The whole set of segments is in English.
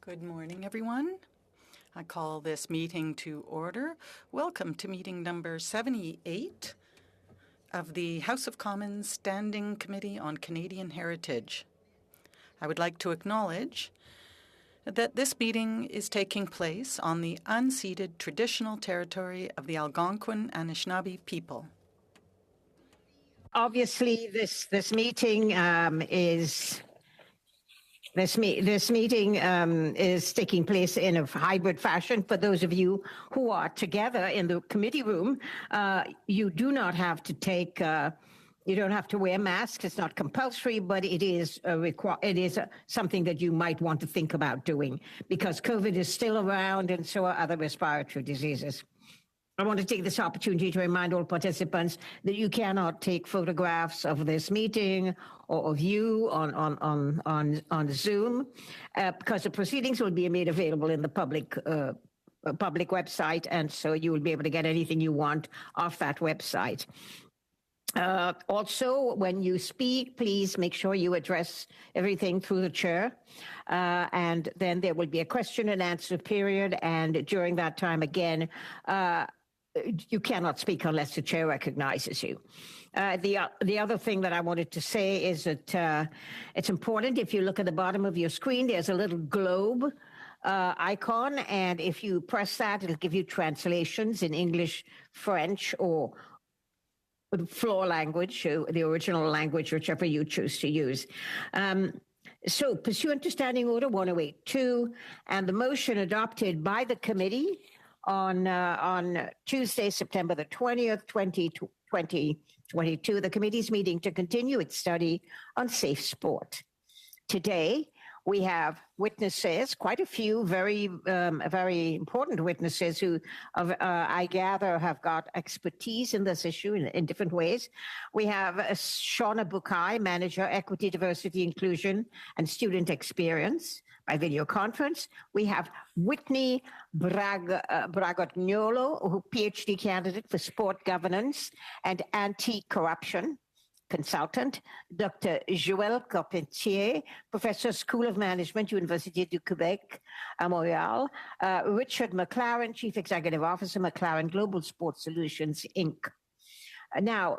Good morning, everyone. I call this meeting to order. Welcome to meeting number 78 of the House of Commons Standing Committee on Canadian Heritage. I would like to acknowledge that this meeting is taking place on the unceded traditional territory of the Algonquin Anishinaabe people. Obviously, this meeting This meeting is taking place in a hybrid fashion. For those of you who are together in the committee room, you do not have to take. You don't have to wear masks. It's not compulsory, but it is something that you might want to think about doing because COVID is still around, and so are other respiratory diseases. I want to take this opportunity to remind all participants that you cannot take photographs of this meeting or of you on Zoom because the proceedings will be made available in the public website, and so you will be able to get anything you want off that website. Also, when you speak, please make sure you address everything through the chair. And then there will be a question and answer period. And during that time, again, you cannot speak unless the chair recognizes you. The other thing that I wanted to say is that it's important. If you look at the bottom of your screen, there's a little globe icon. And if you press that, it'll give you translations in English, French, or the floor language, the original language, whichever you choose to use. So pursuant to Standing Order 1082 and the motion adopted by the committee on Tuesday, September the 20th, 2022, the committee's meeting to continue its study on safe sport. Today, we have witnesses, quite a few very important witnesses who I gather have got expertise in this issue in different ways. We have Shauna Bukai, Manager, Equity, Diversity, Inclusion, and Student Experience by video conference. We have Whitney Bragagnolo, who PhD candidate for sport governance and anti-corruption consultant, Dr. Joël Carpentier, Professor, School of Management, Université du Québec à Montréal, Richard McLaren, Chief Executive Officer, McLaren Global Sports Solutions, Inc. Now,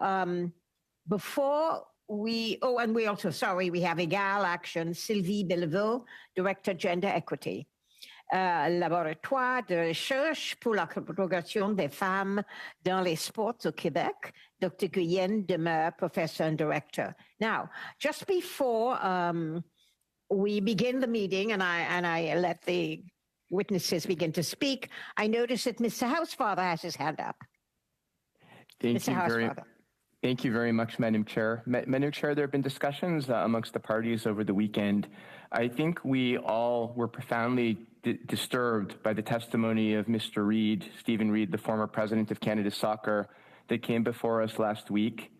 we have Egal Action, Sylvie Belleville, Director, Gender Equity. Laboratoire de recherche pour la progression des femmes dans les sports au Québec, Dr. Guyenne Demeur, Professor and Director. Now, just before we begin the meeting and I let the witnesses begin to speak, I notice that Mr. Housefather has his hand up. Thank you very much, Madam Chair. Madam Chair, there have been discussions amongst the parties over the weekend. I think we all were profoundly disturbed by the testimony of Mr. Reid, Stephen Reid, the former president of Canada Soccer, that came before us last week.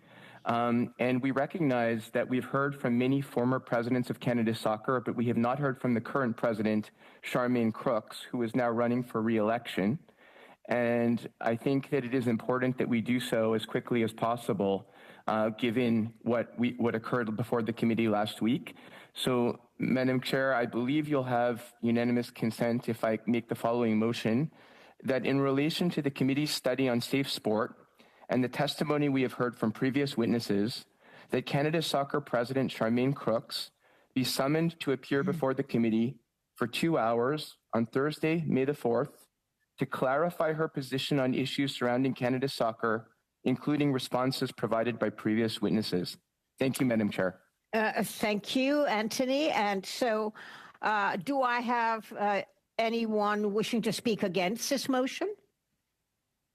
And we recognize that we've heard from many former presidents of Canada Soccer, but we have not heard from the current president, Charmaine Crooks, who is now running for re-election. And I think that it is important that we do so as quickly as possible, given what occurred before the committee last week. So, Madam Chair, I believe you'll have unanimous consent if I make the following motion, that in relation to the committee's study on safe sport and the testimony we have heard from previous witnesses, that Canada Soccer President Charmaine Crooks be summoned to appear before the committee for 2 hours on Thursday, May the 4th, to clarify her position on issues surrounding Canada Soccer, including responses provided by previous witnesses. Thank you, Madam Chair. Thank you, Anthony. And so do I have anyone wishing to speak against this motion?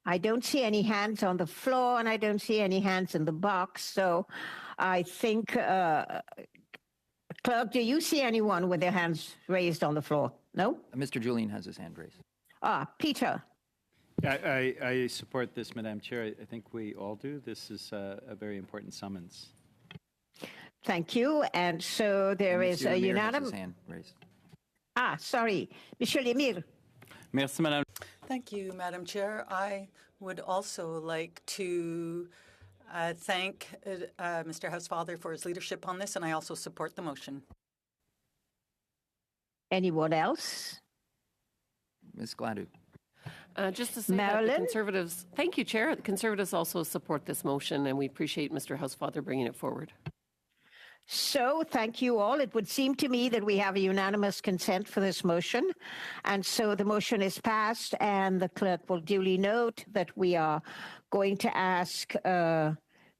I don't see any hands on the floor and I don't see any hands in the box. So I think, Clerk, do you see anyone with their hands raised on the floor? No? Mr. Julian has his hand raised. Peter. I support this, Madam Chair. I think we all do. This is a very important summons. Thank you. And so there is a unanimous hand raised. Sorry. Monsieur Lemire. Merci, Madame. Thank you, Madam Chair. I would also like to thank Mr. Housefather for his leadership on this, and I also support the motion. Anyone else? Ms. Gladue. Just to say that Marilyn? the Conservatives, thank you, Chair. The Conservatives also support this motion, and we appreciate Mr. Housefather bringing it forward. So, thank you all. It would seem to me that we have a unanimous consent for this motion. And so the motion is passed, and the clerk will duly note that we are going to ask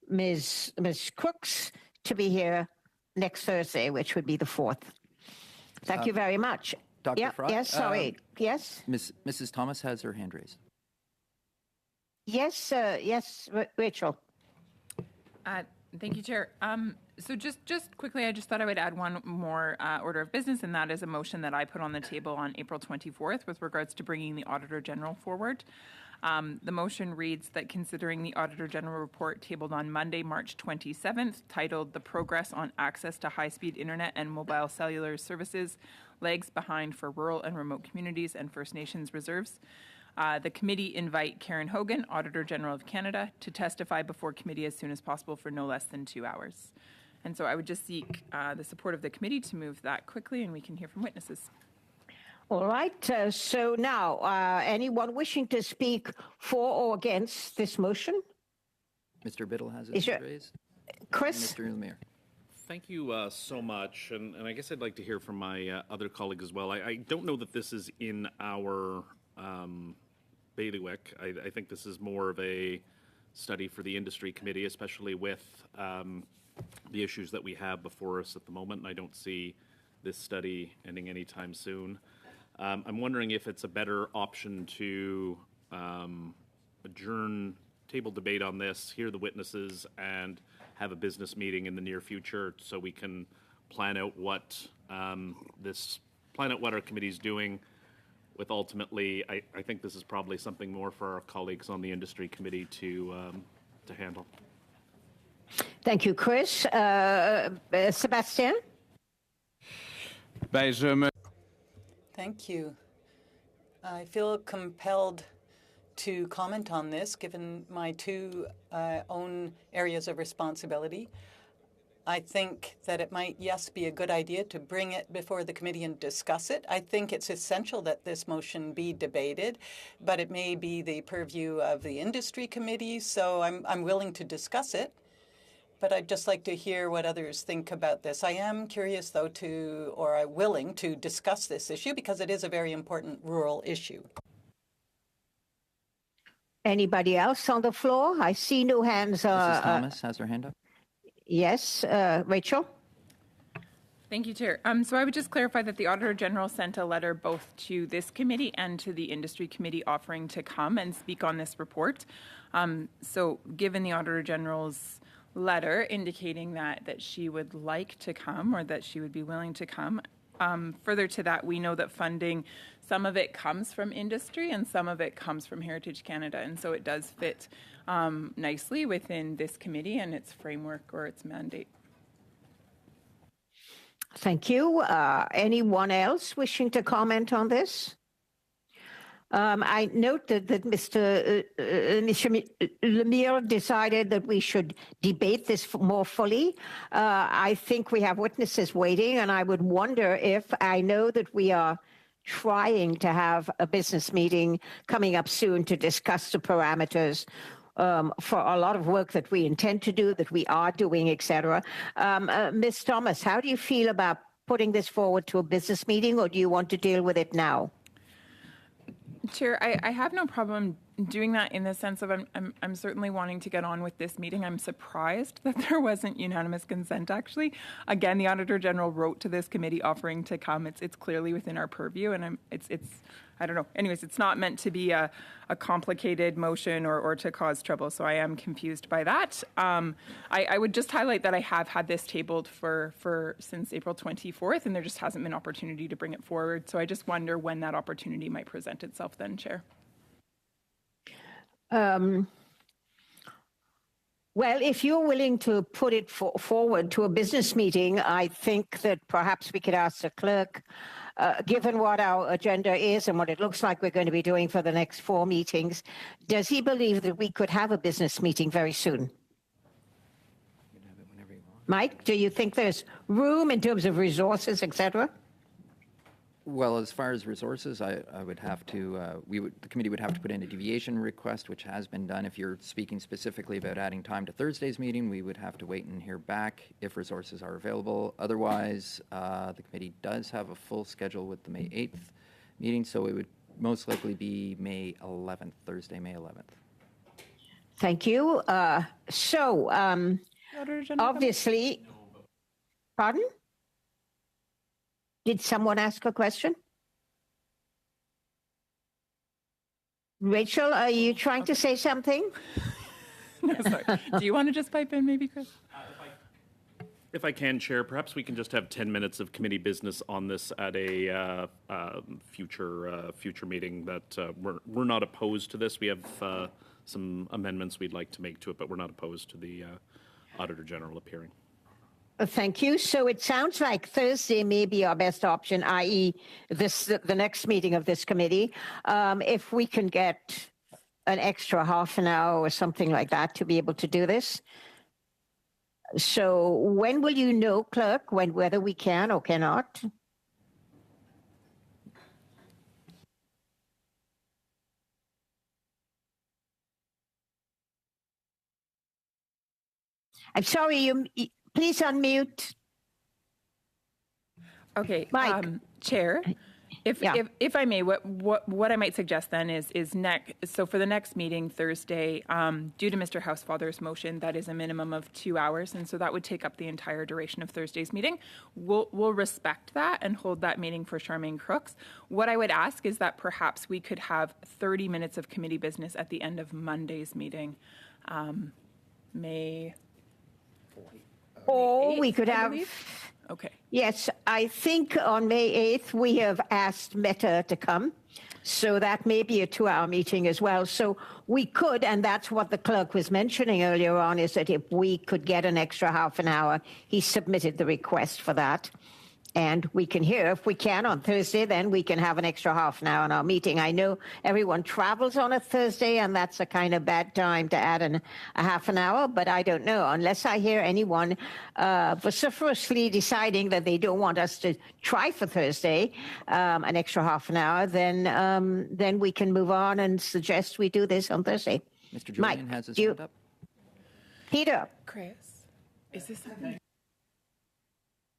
Ms. Crooks to be here next Thursday, which would be the 4th. Thank you very much. Dr. Yep, Frog? yes, sorry. Yes? Mrs. Thomas has her hand raised. Yes, yes, Rachel. Thank you, Chair. So just quickly, I just thought I would add one more order of business, and that is a motion that I put on the table on April 24th with regards to bringing the Auditor General forward. The motion reads that considering the Auditor General report tabled on Monday, March 27th, titled The Progress on Access to High-Speed Internet and Mobile Cellular Services, Lags Behind for Rural and Remote Communities and First Nations Reserves, the committee invite Karen Hogan, Auditor General of Canada, to testify before committee as soon as possible for no less than 2 hours. And so I would just seek the support of the committee to move that quickly, and we can hear from witnesses. All right. So now, anyone wishing to speak for or against this motion? Mr. Biddle has his hand raised. Chris? Mr. Lemire. Thank you so much. And I guess I'd like to hear from my other colleagues as well. I don't know that this is in our bailiwick. I think this is more of a study for the industry committee, especially with the issues that we have before us at the moment. And I don't see this study ending anytime soon. I'm wondering if it's a better option to adjourn table debate on this, hear the witnesses, and have a business meeting in the near future so we can plan out what our committee's doing. With ultimately, I think this is probably something more for our colleagues on the industry committee to handle. Thank you, Chris. Sébastien? Thank you. I feel compelled to comment on this, given my two own areas of responsibility. I think that it might, yes, be a good idea to bring it before the committee and discuss it. I think it's essential that this motion be debated, but it may be the purview of the industry committee, so I'm willing to discuss it. But I'd just like to hear what others think about this. I am curious, though, willing to discuss this issue because it is a very important rural issue. Anybody else on the floor? I see no hands. Mrs. Thomas has her hand up. Yes, Rachel? Thank you, Chair. So I would just clarify that the Auditor General sent a letter both to this committee and to the Industry Committee offering to come and speak on this report. So given the Auditor General's letter indicating that she would like to come or that she would be willing to come, further to that, we know that funding, some of it comes from industry and some of it comes from Heritage Canada. And so it does fit nicely within this committee and its framework or its mandate. Thank you. Anyone else wishing to comment on this? I note that Mr. Lemire decided that we should debate this more fully. I think we have witnesses waiting, and I would wonder if I know that we are trying to have a business meeting coming up soon to discuss the parameters for a lot of work that we intend to do, that we are doing, etc. Ms. Thomas, how do you feel about putting this forward to a business meeting, or do you want to deal with it now? Chair, I have no problem doing that in the sense of I'm certainly wanting to get on with this meeting. I'm surprised that there wasn't unanimous consent, actually. Again, the Auditor General wrote to this committee offering to come. It's clearly within our purview, and it's I don't know. Anyways, it's not meant to be a complicated motion or to cause trouble, so I am confused by that. I would just highlight that I have had this tabled for since April 24th, and there just hasn't been opportunity to bring it forward. So I just wonder when that opportunity might present itself then, Chair. Well, if you're willing to put it forward to a business meeting, I think that perhaps we could ask the clerk, given what our agenda is and what it looks like we're going to be doing for the next 4 meetings, does he believe that we could have a business meeting very soon? Mike, do you think there's room in terms of resources, etc.? Well, as far as resources, I would have to, the committee would have to put in a deviation request, which has been done. If you're speaking specifically about adding time to Thursday's meeting, we would have to wait and hear back if resources are available. Otherwise, the committee does have a full schedule with the May 8th meeting, so it would most likely be May 11th, Thursday, May 11th. Thank you. Obviously, pardon? Did someone ask a question? Rachel, are you trying to say something? No, sorry. Do you want to just pipe in maybe, Chris? If I can, Chair, perhaps we can just have 10 minutes of committee business on this at a future meeting. That we're not opposed to this. We have some amendments we'd like to make to it, but we're not opposed to the Auditor General appearing. Thank you. So it sounds like Thursday may be our best option, i.e. the next meeting of this committee. If we can get an extra half an hour or something like that to be able to do this. So when will you know, Clerk, whether we can or cannot? I'm sorry, please unmute. Okay, Mike. Chair, if I may, what I might suggest then is so for the next meeting Thursday, due to Mr. Housefather's motion, that is a minimum of 2 hours, and so that would take up the entire duration of Thursday's meeting. We'll respect that and hold that meeting for Charmaine Crooks. What I would ask is that perhaps we could have 30 minutes of committee business at the end of Monday's meeting, May. Or 8th, we could I have. believe? Okay. Yes, I think on May 8th, we have asked Meta to come. So that may be a 2-hour meeting as well. So we could, and that's what the clerk was mentioning earlier on, is that if we could get an extra half an hour, he submitted the request for that. And we can hear, if we can, on Thursday, then we can have an extra half an hour in our meeting. I know everyone travels on a Thursday, and that's a kind of bad time to add a half an hour, but I don't know. Unless I hear anyone vociferously deciding that they don't want us to try for Thursday, an extra half an hour, then we can move on and suggest we do this on Thursday. Mr. Julian has his hand up. Peter. Chris, is this something?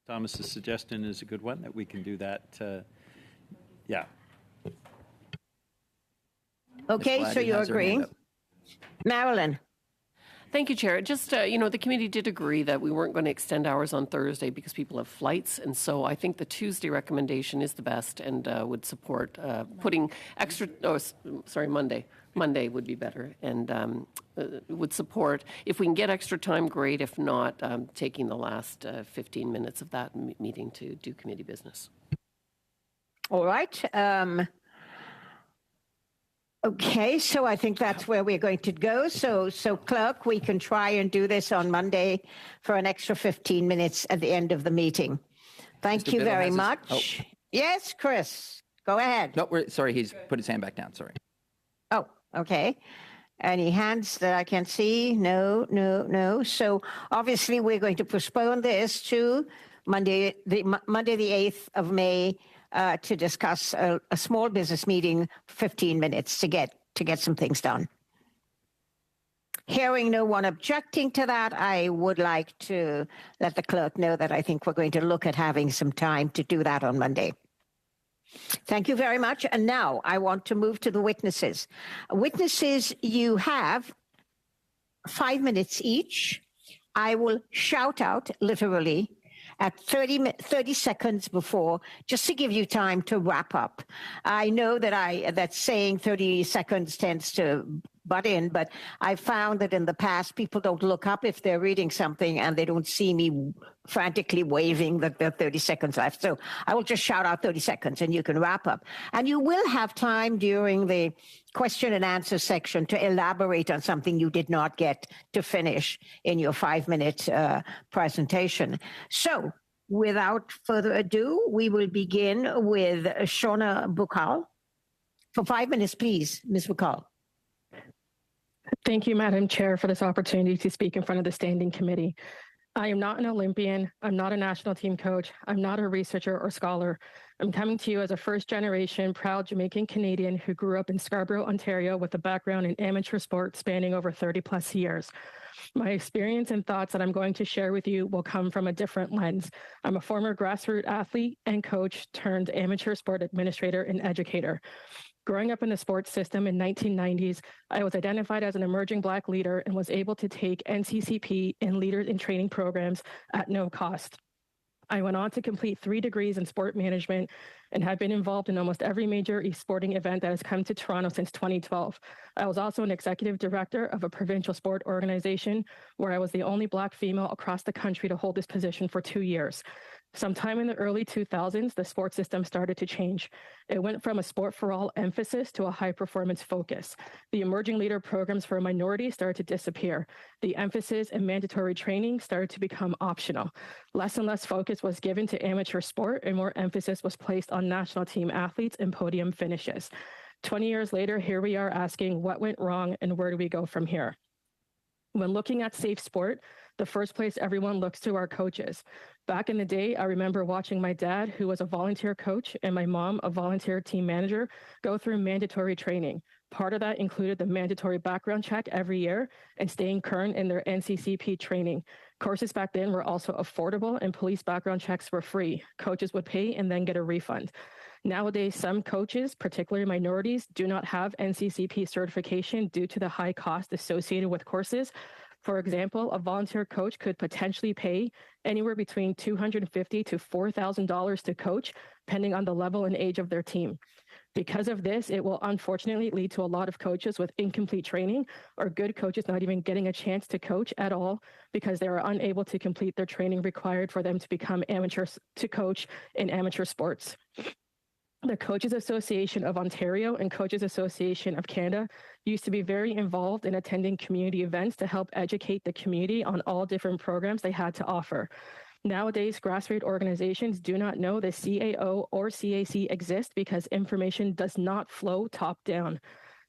Thomas's suggestion is a good one, that we can do that. Yeah. Okay, so you're agreeing. Marilyn. Thank you, Chair. Just, the committee did agree that we weren't going to extend hours on Thursday because people have flights. And so I think the Tuesday recommendation is the best and would support putting extra, Monday. Monday would be better and would support, if we can get extra time, great. If not, taking the last 15 minutes of that meeting to do committee business. All right. Okay, so I think that's where we're going to go. So Clerk, we can try and do this on Monday for an extra 15 minutes at the end of the meeting. Thank you very much. Yes, Chris, go ahead. No, sorry, he's put his hand back down. Sorry. Oh, okay. Any hands that I can see? No. So obviously we're going to postpone this to Monday the 8th of May to discuss a small business meeting, 15 minutes to get some things done. Hearing no one objecting to that, I would like to let the clerk know that I think we're going to look at having some time to do that on Monday. Thank you very much. And now I want to move to the witnesses. Witnesses, you have 5 minutes each. I will shout out literally at 30 seconds before, just to give you time to wrap up. I know that saying 30 seconds tends to butt in, but I found that in the past, people don't look up if they're reading something and they don't see me frantically waving that there are 30 seconds left. So I will just shout out 30 seconds and you can wrap up. And you will have time during the question and answer section to elaborate on something you did not get to finish in your 5-minute presentation. So without further ado, we will begin with Shona Bukal. For 5 minutes, please, Ms. Bukal. Thank you, Madam Chair, for this opportunity to speak in front of the Standing Committee. I am not an Olympian. I'm not a national team coach. I'm not a researcher or scholar. I'm coming to you as a first-generation proud Jamaican Canadian who grew up in Scarborough, Ontario, with a background in amateur sport spanning over 30-plus years. My experience and thoughts that I'm going to share with you will come from a different lens. I'm a former grassroots athlete and coach turned amateur sport administrator and educator. Growing up in the sports system in 1990s, I was identified as an emerging Black leader and was able to take NCCP and leaders in training programs at no cost. I went on to complete 3 degrees in sport management and have been involved in almost every major sporting event that has come to Toronto since 2012. I was also an executive director of a provincial sport organization where I was the only Black female across the country to hold this position for 2 years. Sometime in the early 2000s, the sports system started to change. It went from a sport for all emphasis to a high performance focus. The emerging leader programs for minorities started to disappear. The emphasis and mandatory training started to become optional. Less and less focus was given to amateur sport and more emphasis was placed on national team athletes and podium finishes. 20 years later, here we are asking what went wrong and where do we go from here? When looking at safe sport, the first place everyone looks to are coaches. Back in the day, I remember watching my dad, who was a volunteer coach, and my mom, a volunteer team manager, go through mandatory training. Part of that included the mandatory background check every year and staying current in their NCCP training. Courses back then were also affordable and police background checks were free. Coaches would pay and then get a refund. Nowadays, some coaches, particularly minorities, do not have NCCP certification due to the high cost associated with courses. For example, a volunteer coach could potentially pay anywhere between $250 to $4,000 to coach, depending on the level and age of their team. Because of this, it will unfortunately lead to a lot of coaches with incomplete training or good coaches not even getting a chance to coach at all because they are unable to complete their training required for them to become amateurs to coach in amateur sports. The Coaches Association of Ontario and Coaches Association of Canada used to be very involved in attending community events to help educate the community on all different programs they had to offer. Nowadays, grassroots organizations do not know the CAO or CAC exist because information does not flow top down.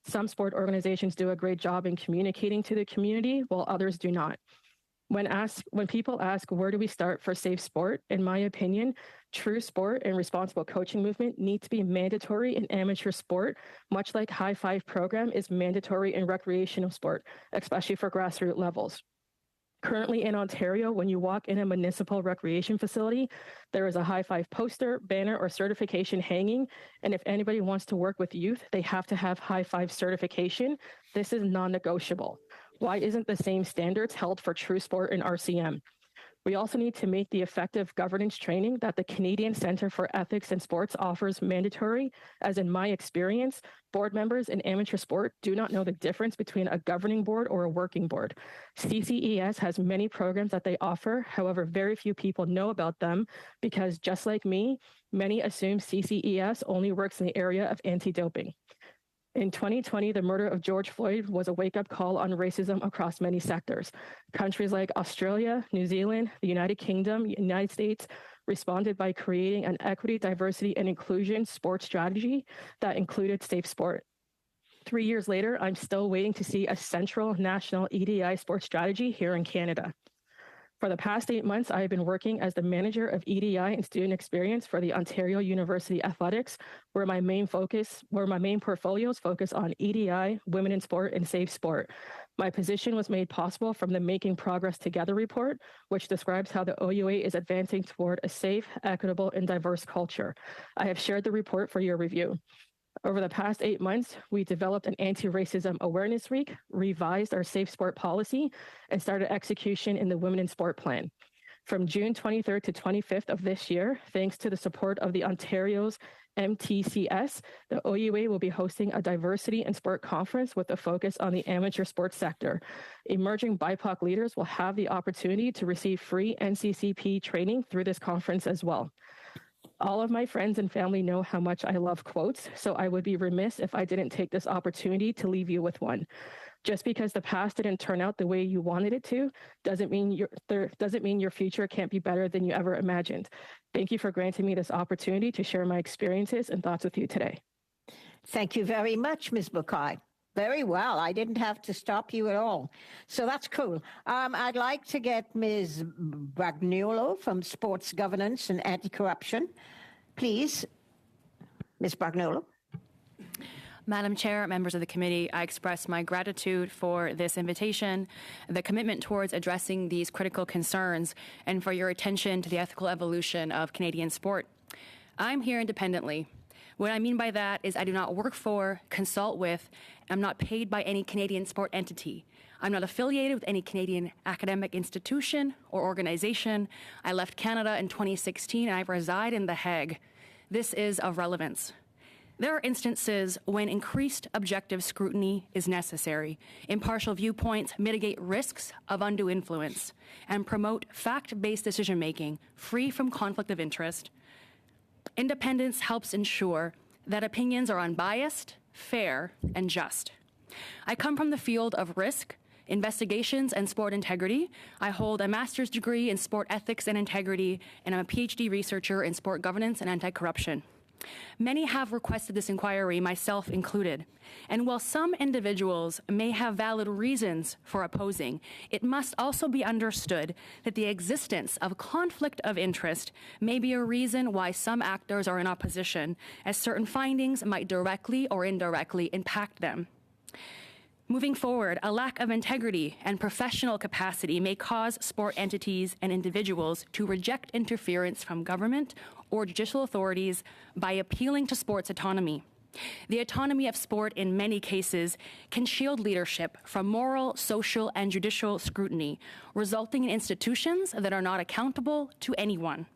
Some sport organizations do a great job in communicating to the community, while others do not. When people ask, where do we start for safe sport? In my opinion, true sport and responsible coaching movement need to be mandatory in amateur sport, much like High Five program is mandatory in recreational sport, especially for grassroots levels. Currently in Ontario, when you walk in a municipal recreation facility, there is a High Five poster, banner, or certification hanging. And if anybody wants to work with youth, they have to have High Five certification. This is non-negotiable. Why isn't the same standards held for true sport and RCM? We also need to make the effective governance training that the Canadian Centre for Ethics in Sports offers mandatory, as in my experience, board members in amateur sport do not know the difference between a governing board or a working board. CCES has many programs that they offer, however, very few people know about them because, just like me, many assume CCES only works in the area of anti-doping. In 2020, the murder of George Floyd was a wake-up call on racism across many sectors. Countries like Australia, New Zealand, the United Kingdom, United States responded by creating an equity, diversity, and inclusion sports strategy that included safe sport. 3 years later, I'm still waiting to see a central national EDI sports strategy here in Canada. For the past 8 months, I have been working as the manager of EDI and student experience for the Ontario University Athletics, where my main portfolios focus on EDI, women in sport, and safe sport. My position was made possible from the Making Progress Together report, which describes how the OUA is advancing toward a safe, equitable, and diverse culture. I have shared the report for your review. Over the past 8 months, we developed an anti-racism awareness week, revised our safe sport policy, and started execution in the Women in Sport plan. From June 23rd to 25th of this year, thanks to the support of the Ontario's MTCS, the OUA will be hosting a diversity and sport conference with a focus on the amateur sports sector. Emerging BIPOC leaders will have the opportunity to receive free NCCP training through this conference as well. All of my friends and family know how much I love quotes, so I would be remiss if I didn't take this opportunity to leave you with one. Just because the past didn't turn out the way you wanted it to, doesn't mean your future can't be better than you ever imagined. Thank you for granting me this opportunity to share my experiences and thoughts with you today. Thank you very much, Ms. Bukai. Very well. I didn't have to stop you at all. So that's cool. I'd like to get Ms. Bragnuolo from Sports Governance and Anti-Corruption. Please, Ms. Bragnuolo. Madam Chair, members of the committee, I express my gratitude for this invitation, the commitment towards addressing these critical concerns, and for your attention to the ethical evolution of Canadian sport. I'm here independently. What I mean by that is I do not work for, consult with, I'm not paid by any Canadian sport entity. I'm not affiliated with any Canadian academic institution or organization. I left Canada in 2016 and I reside in The Hague. This is of relevance. There are instances when increased objective scrutiny is necessary, impartial viewpoints mitigate risks of undue influence, and promote fact-based decision-making free from conflict of interest. Independence helps ensure that opinions are unbiased, fair, and just. I come from the field of risk, investigations, and sport integrity. I hold a master's degree in sport ethics and integrity, and I'm a PhD researcher in sport governance and anti-corruption. Many have requested this inquiry, myself included. And while some individuals may have valid reasons for opposing, it must also be understood that the existence of conflict of interest may be a reason why some actors are in opposition, as certain findings might directly or indirectly impact them. Moving forward, a lack of integrity and professional capacity may cause sport entities and individuals to reject interference from government or judicial authorities by appealing to sport's autonomy. The autonomy of sport in many cases can shield leadership from moral, social, and judicial scrutiny, resulting in institutions that are not accountable to anyone.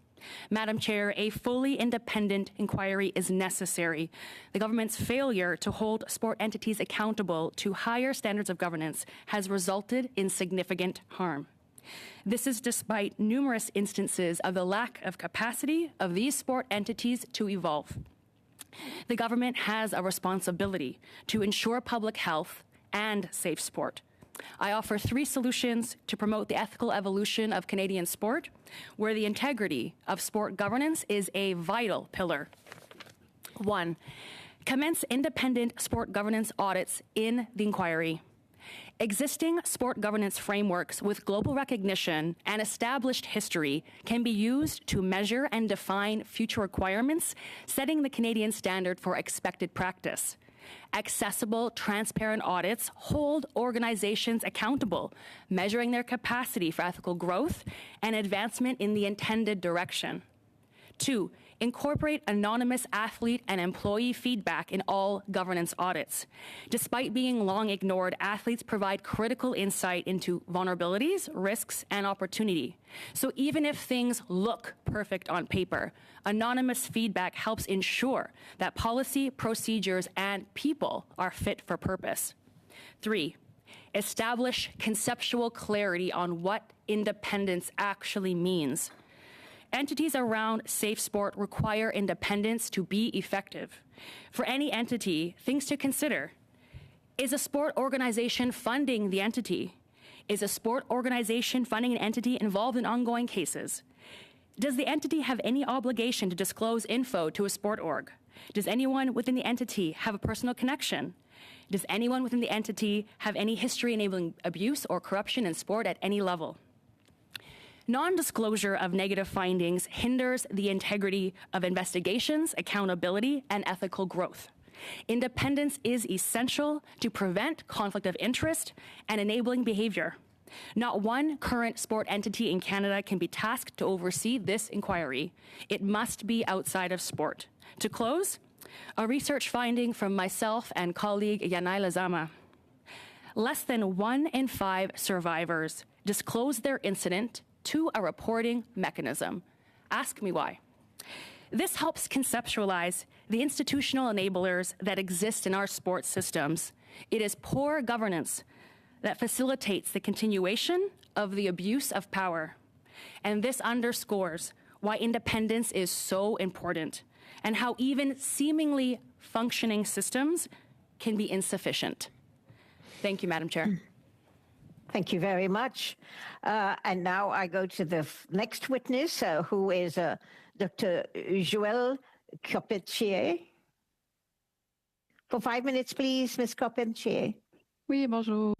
Madam Chair, a fully independent inquiry is necessary. The government's failure to hold sport entities accountable to higher standards of governance has resulted in significant harm. This is despite numerous instances of the lack of capacity of these sport entities to evolve. The government has a responsibility to ensure public health and safe sport. I offer 3 solutions to promote the ethical evolution of Canadian sport, where the integrity of sport governance is a vital pillar. 1, commence independent sport governance audits in the inquiry. Existing sport governance frameworks with global recognition and established history can be used to measure and define future requirements, setting the Canadian standard for expected practice. Accessible, transparent audits hold organizations accountable, measuring their capacity for ethical growth and advancement in the intended direction. 2, incorporate anonymous athlete and employee feedback in all governance audits. Despite being long ignored, athletes provide critical insight into vulnerabilities, risks, and opportunity. So even if things look perfect on paper, anonymous feedback helps ensure that policy, procedures, and people are fit for purpose. 3, establish conceptual clarity on what independence actually means. Entities around safe sport require independence to be effective. For any entity, things to consider. Is a sport organization funding the entity? Is a sport organization funding an entity involved in ongoing cases? Does the entity have any obligation to disclose info to a sport org? Does anyone within the entity have a personal connection? Does anyone within the entity have any history enabling abuse or corruption in sport at any level? Non-disclosure of negative findings hinders the integrity of investigations, accountability, and ethical growth. Independence is essential to prevent conflict of interest and enabling behavior. Not one current sport entity in Canada can be tasked to oversee this inquiry. It must be outside of sport. To close, a research finding from myself and colleague Yanai Lazama. Less than 1 in 5 survivors disclose their incident to a reporting mechanism. Ask me why. This helps conceptualize the institutional enablers that exist in our sports systems. It is poor governance that facilitates the continuation of the abuse of power. And this underscores why independence is so important and how even seemingly functioning systems can be insufficient. Thank you, Madam Chair. Thank you very much. And now I go to the next witness, who is Dr. Joël Copetier. For 5 minutes, please, Ms. Carpentier. Oui, bonjour.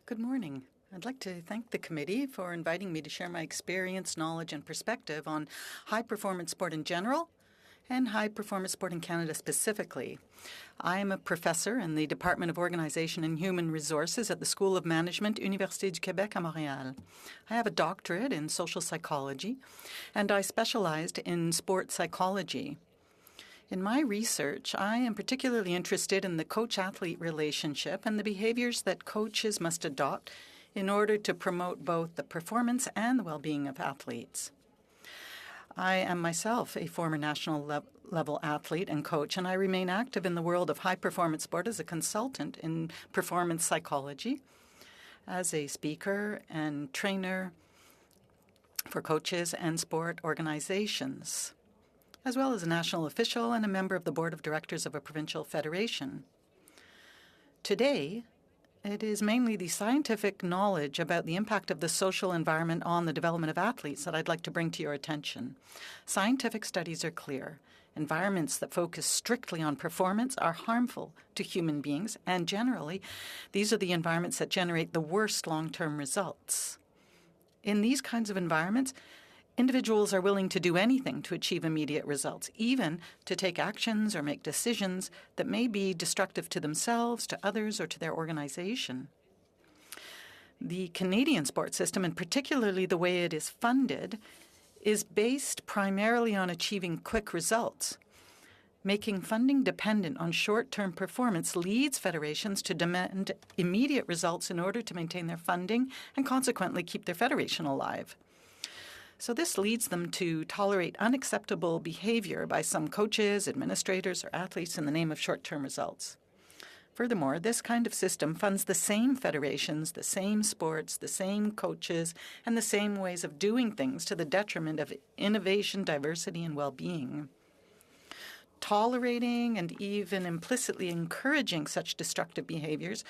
Good morning. I'd like to thank the committee for inviting me to share my experience, knowledge, and perspective on high-performance sport in general and high-performance sport in Canada specifically. I am a professor in the Department of Organization and Human Resources at the School of Management, Université du Québec à Montréal. I have a doctorate in social psychology, and I specialized in sport psychology. In my research, I am particularly interested in the coach-athlete relationship and the behaviors that coaches must adopt in order to promote both the performance and the well-being of athletes. I am myself a former national level athlete and coach, and I remain active in the world of high-performance sport as a consultant in performance psychology, as a speaker and trainer for coaches and sport organizations, as well as a national official and a member of the board of directors of a provincial federation. Today, it is mainly the scientific knowledge about the impact of the social environment on the development of athletes that I'd like to bring to your attention. Scientific studies are clear. Environments that focus strictly on performance are harmful to human beings, and generally, these are the environments that generate the worst long-term results. In these kinds of environments, individuals are willing to do anything to achieve immediate results, even to take actions or make decisions that may be destructive to themselves, to others, or to their organization. The Canadian sports system, and particularly the way it is funded, is based primarily on achieving quick results. Making funding dependent on short-term performance leads federations to demand immediate results in order to maintain their funding and consequently keep their federation alive. So this leads them to tolerate unacceptable behavior by some coaches, administrators, or athletes in the name of short-term results. Furthermore, this kind of system funds the same federations, the same sports, the same coaches, and the same ways of doing things to the detriment of innovation, diversity, and well-being. Tolerating and even implicitly encouraging such destructive behaviors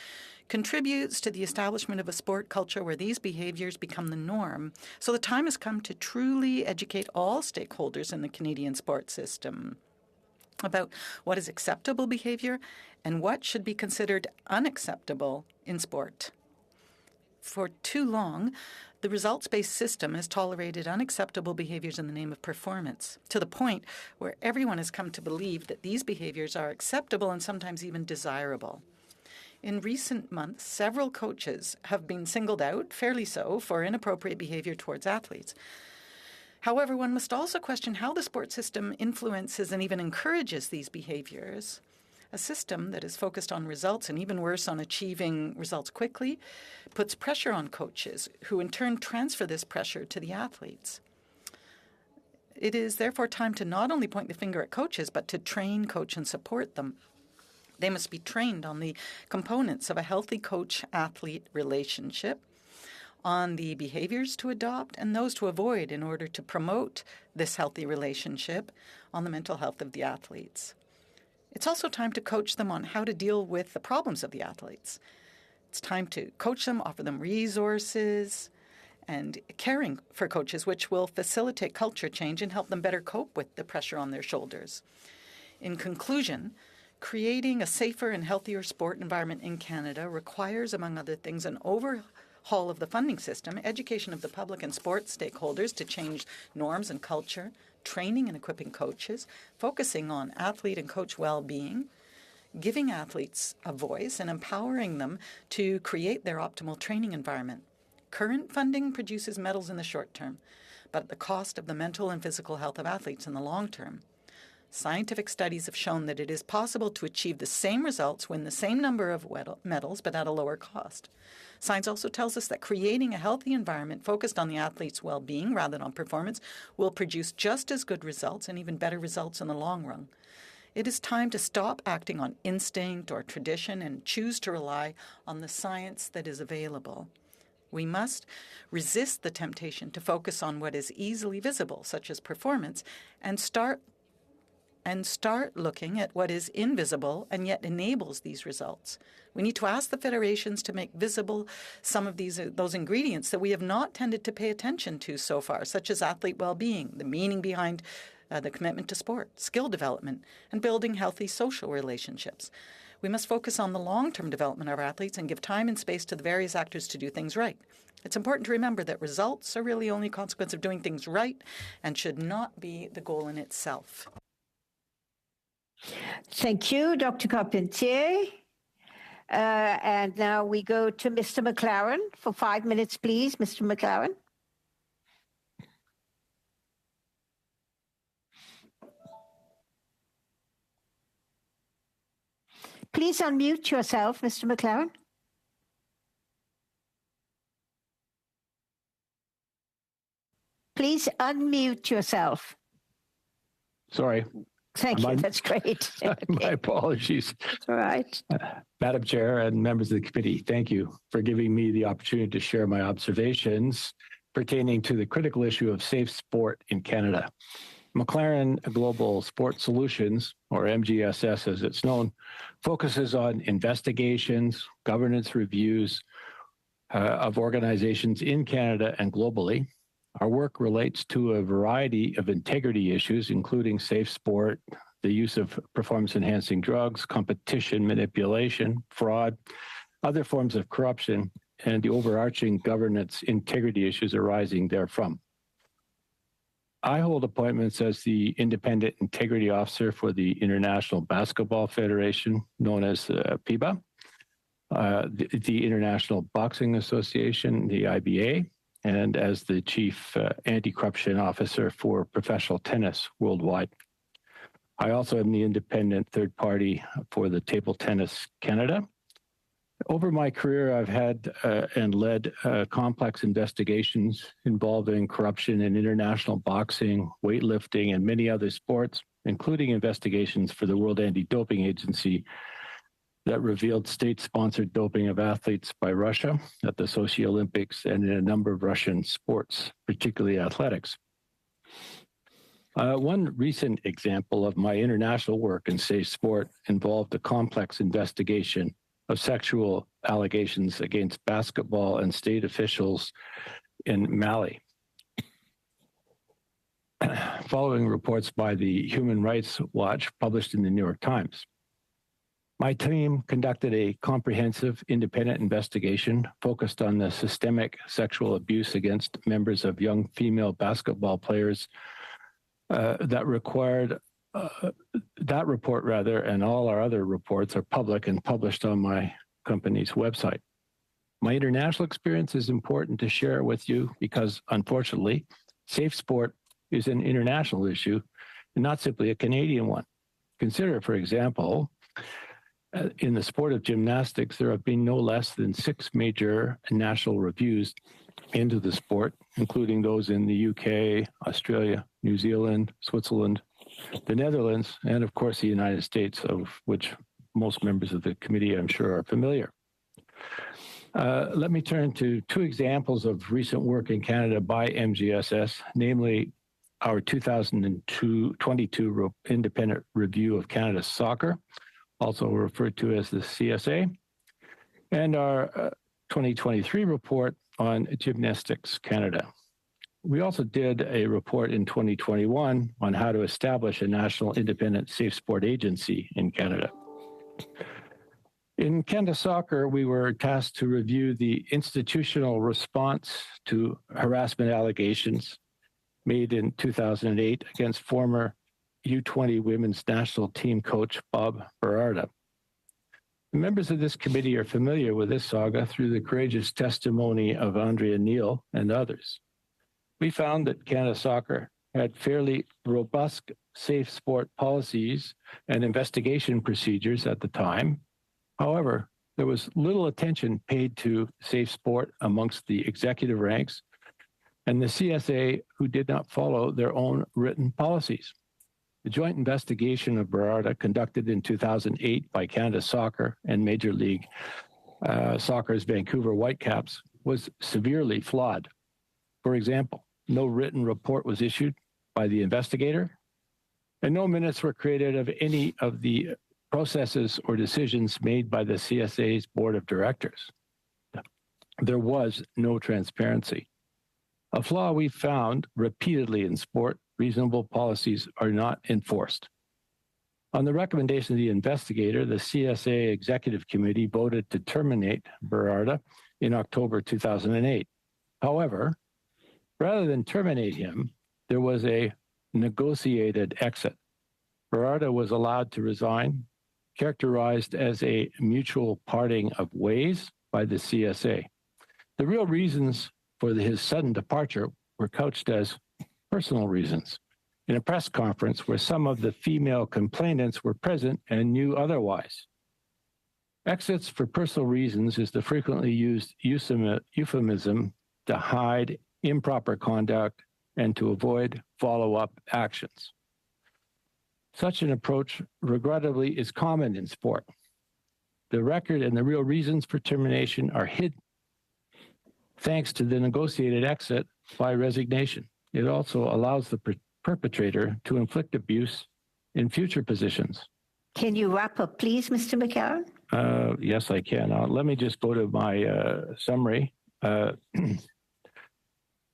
contributes to the establishment of a sport culture where these behaviors become the norm. So the time has come to truly educate all stakeholders in the Canadian sports system about what is acceptable behavior and what should be considered unacceptable in sport. For too long, the results-based system has tolerated unacceptable behaviors in the name of performance, to the point where everyone has come to believe that these behaviors are acceptable and sometimes even desirable. In recent months, several coaches have been singled out, fairly so, for inappropriate behavior towards athletes. However, one must also question how the sport system influences and even encourages these behaviors. A system that is focused on results and even worse on achieving results quickly puts pressure on coaches, who in turn transfer this pressure to the athletes. It is therefore time to not only point the finger at coaches, but to train, coach, and support them. They must be trained on the components of a healthy coach-athlete relationship, on the behaviors to adopt and those to avoid in order to promote this healthy relationship, on the mental health of the athletes. It's also time to coach them on how to deal with the problems of the athletes. It's time to coach them, offer them resources, and caring for coaches, which will facilitate culture change and help them better cope with the pressure on their shoulders. In conclusion, creating a safer and healthier sport environment in Canada requires, among other things, an overhaul of the funding system, education of the public and sports stakeholders to change norms and culture, training and equipping coaches, focusing on athlete and coach well-being, giving athletes a voice and empowering them to create their optimal training environment. Current funding produces medals in the short term, but at the cost of the mental and physical health of athletes in the long term. Scientific studies have shown that it is possible to achieve the same results, win the same number of medals, but at a lower cost. Science also tells us that creating a healthy environment focused on the athlete's well-being rather than on performance will produce just as good results and even better results in the long run. It is time to stop acting on instinct or tradition and choose to rely on the science that is available. We must resist the temptation to focus on what is easily visible, such as performance, and start looking at what is invisible and yet enables these results. We need to ask the federations to make visible some of those ingredients that we have not tended to pay attention to so far, such as athlete well-being, the meaning behind the commitment to sport, skill development, and building healthy social relationships. We must focus on the long-term development of our athletes and give time and space to the various actors to do things right. It's important to remember that results are really only a consequence of doing things right and should not be the goal in itself. Thank you, Dr. Carpentier. And now we go to Mr. McLaren for 5 minutes, please. Mr. McLaren. Please unmute yourself, Mr. McLaren. Please unmute yourself. Sorry. Thank you. That's great. My apologies. That's all right. Madam Chair and members of the committee, thank you for giving me the opportunity to share my observations pertaining to the critical issue of safe sport in Canada. McLaren Global Sport Solutions, or MGSS as it's known, focuses on investigations, governance reviews of organizations in Canada and globally. Our work relates to a variety of integrity issues, including safe sport, the use of performance-enhancing drugs, competition manipulation, fraud, other forms of corruption, and the overarching governance integrity issues arising therefrom. I hold appointments as the Independent Integrity Officer for the International Basketball Federation, known as PIBA, the International Boxing Association, the IBA, and as the Chief Anti-Corruption Officer for professional tennis worldwide. I also am the independent third party for the Table Tennis Canada. Over my career, I've had and led complex investigations involving corruption in international boxing, weightlifting, and many other sports, including investigations for the World Anti-Doping Agency that revealed state-sponsored doping of athletes by Russia at the Sochi Olympics and in a number of Russian sports, particularly athletics. One recent example of my international work in safe sport involved a complex investigation of sexual allegations against basketball and state officials in Mali. Following reports by the Human Rights Watch published in the New York Times. My team conducted a comprehensive independent investigation focused on the systemic sexual abuse against members of young female basketball players that report and all our other reports are public and published on my company's website. My international experience is important to share with you because, unfortunately, safe sport is an international issue and not simply a Canadian one. Consider, for example, in the sport of gymnastics, there have been no less than 6 major national reviews into the sport, including those in the UK, Australia, New Zealand, Switzerland, the Netherlands, and of course the United States, of which most members of the committee, I'm sure, are familiar. Let me turn to 2 examples of recent work in Canada by MGSS, namely our 2022 independent review of Canada's soccer, also referred to as the CSA, and our 2023 report on Gymnastics Canada. We also did a report in 2021 on how to establish a national independent safe sport agency in Canada. In Canada Soccer, we were tasked to review the institutional response to harassment allegations made in 2008 against former U20 women's national team coach Bob Berardi. The members of this committee are familiar with this saga through the courageous testimony of Andrea Neal and others. We found that Canada Soccer had fairly robust safe sport policies and investigation procedures at the time. However, there was little attention paid to safe sport amongst the executive ranks and the CSA, who did not follow their own written policies. The joint investigation of Berardi, conducted in 2008 by Canada Soccer and Major League Soccer's Vancouver Whitecaps, was severely flawed. For example, no written report was issued by the investigator, and no minutes were created of any of the processes or decisions made by the CSA's board of directors. There was no transparency. A flaw we found repeatedly in sport reasonable policies are not enforced. On the recommendation of the investigator, the CSA Executive Committee voted to terminate Berardi in October 2008. However, rather than terminate him, there was a negotiated exit. Berardi was allowed to resign, characterized as a mutual parting of ways by the CSA. The real reasons for his sudden departure were couched as personal reasons in a press conference where some of the female complainants were present and knew otherwise. Exits for personal reasons is the frequently used euphemism to hide improper conduct and to avoid follow-up actions. Such an approach, regrettably, is common in sport. The record and the real reasons for termination are hidden thanks to the negotiated exit by resignation. It also allows the perpetrator to inflict abuse in future positions. Can you wrap up, please, Mr. McCarron? Yes, I can. Let me just go to my summary.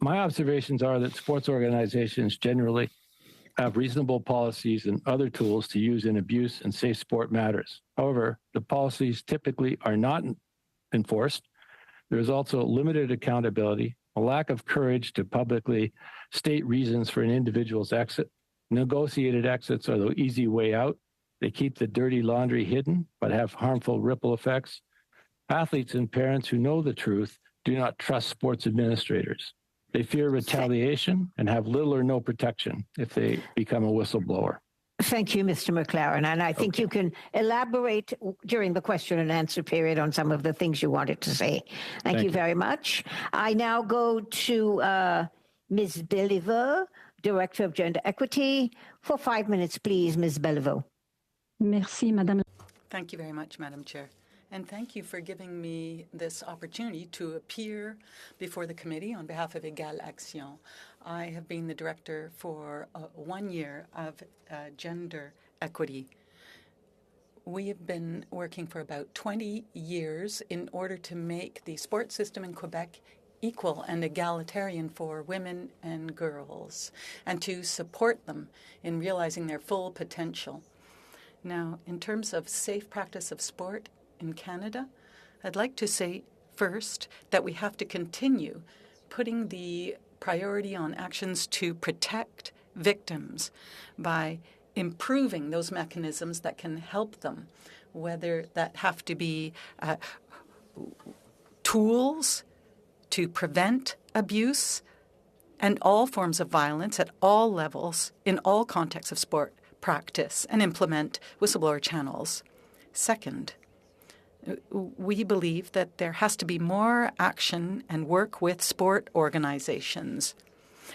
My observations are that sports organizations generally have reasonable policies and other tools to use in abuse and safe sport matters. However, the policies typically are not enforced. There is also limited accountability, a lack of courage to publicly state reasons for an individual's exit. Negotiated exits are the easy way out. They keep the dirty laundry hidden, but have harmful ripple effects. Athletes and parents who know the truth do not trust sports administrators. They fear retaliation and have little or no protection if they become a whistleblower. Thank you, Mr. McLaren. And I think you can elaborate during the question and answer period on some of the things you wanted to say. Thank you very much. I now go to Ms. Beliveau, Director of Gender Equity. For 5 minutes, please, Ms. Beliveau. Merci, Madame. Thank you very much, Madam Chair. And thank you for giving me this opportunity to appear before the committee on behalf of Égale Action. I have been the director for 1 year of gender equity. We have been working for about 20 years in order to make the sports system in Quebec equal and egalitarian for women and girls, and to support them in realizing their full potential. Now, in terms of safe practice of sport in Canada, I'd like to say first that we have to continue putting the priority on actions to protect victims by improving those mechanisms that can help them, whether that have to be tools to prevent abuse and all forms of violence at all levels in all contexts of sport practice, and implement whistleblower channels. Second, we believe that there has to be more action and work with sport organizations.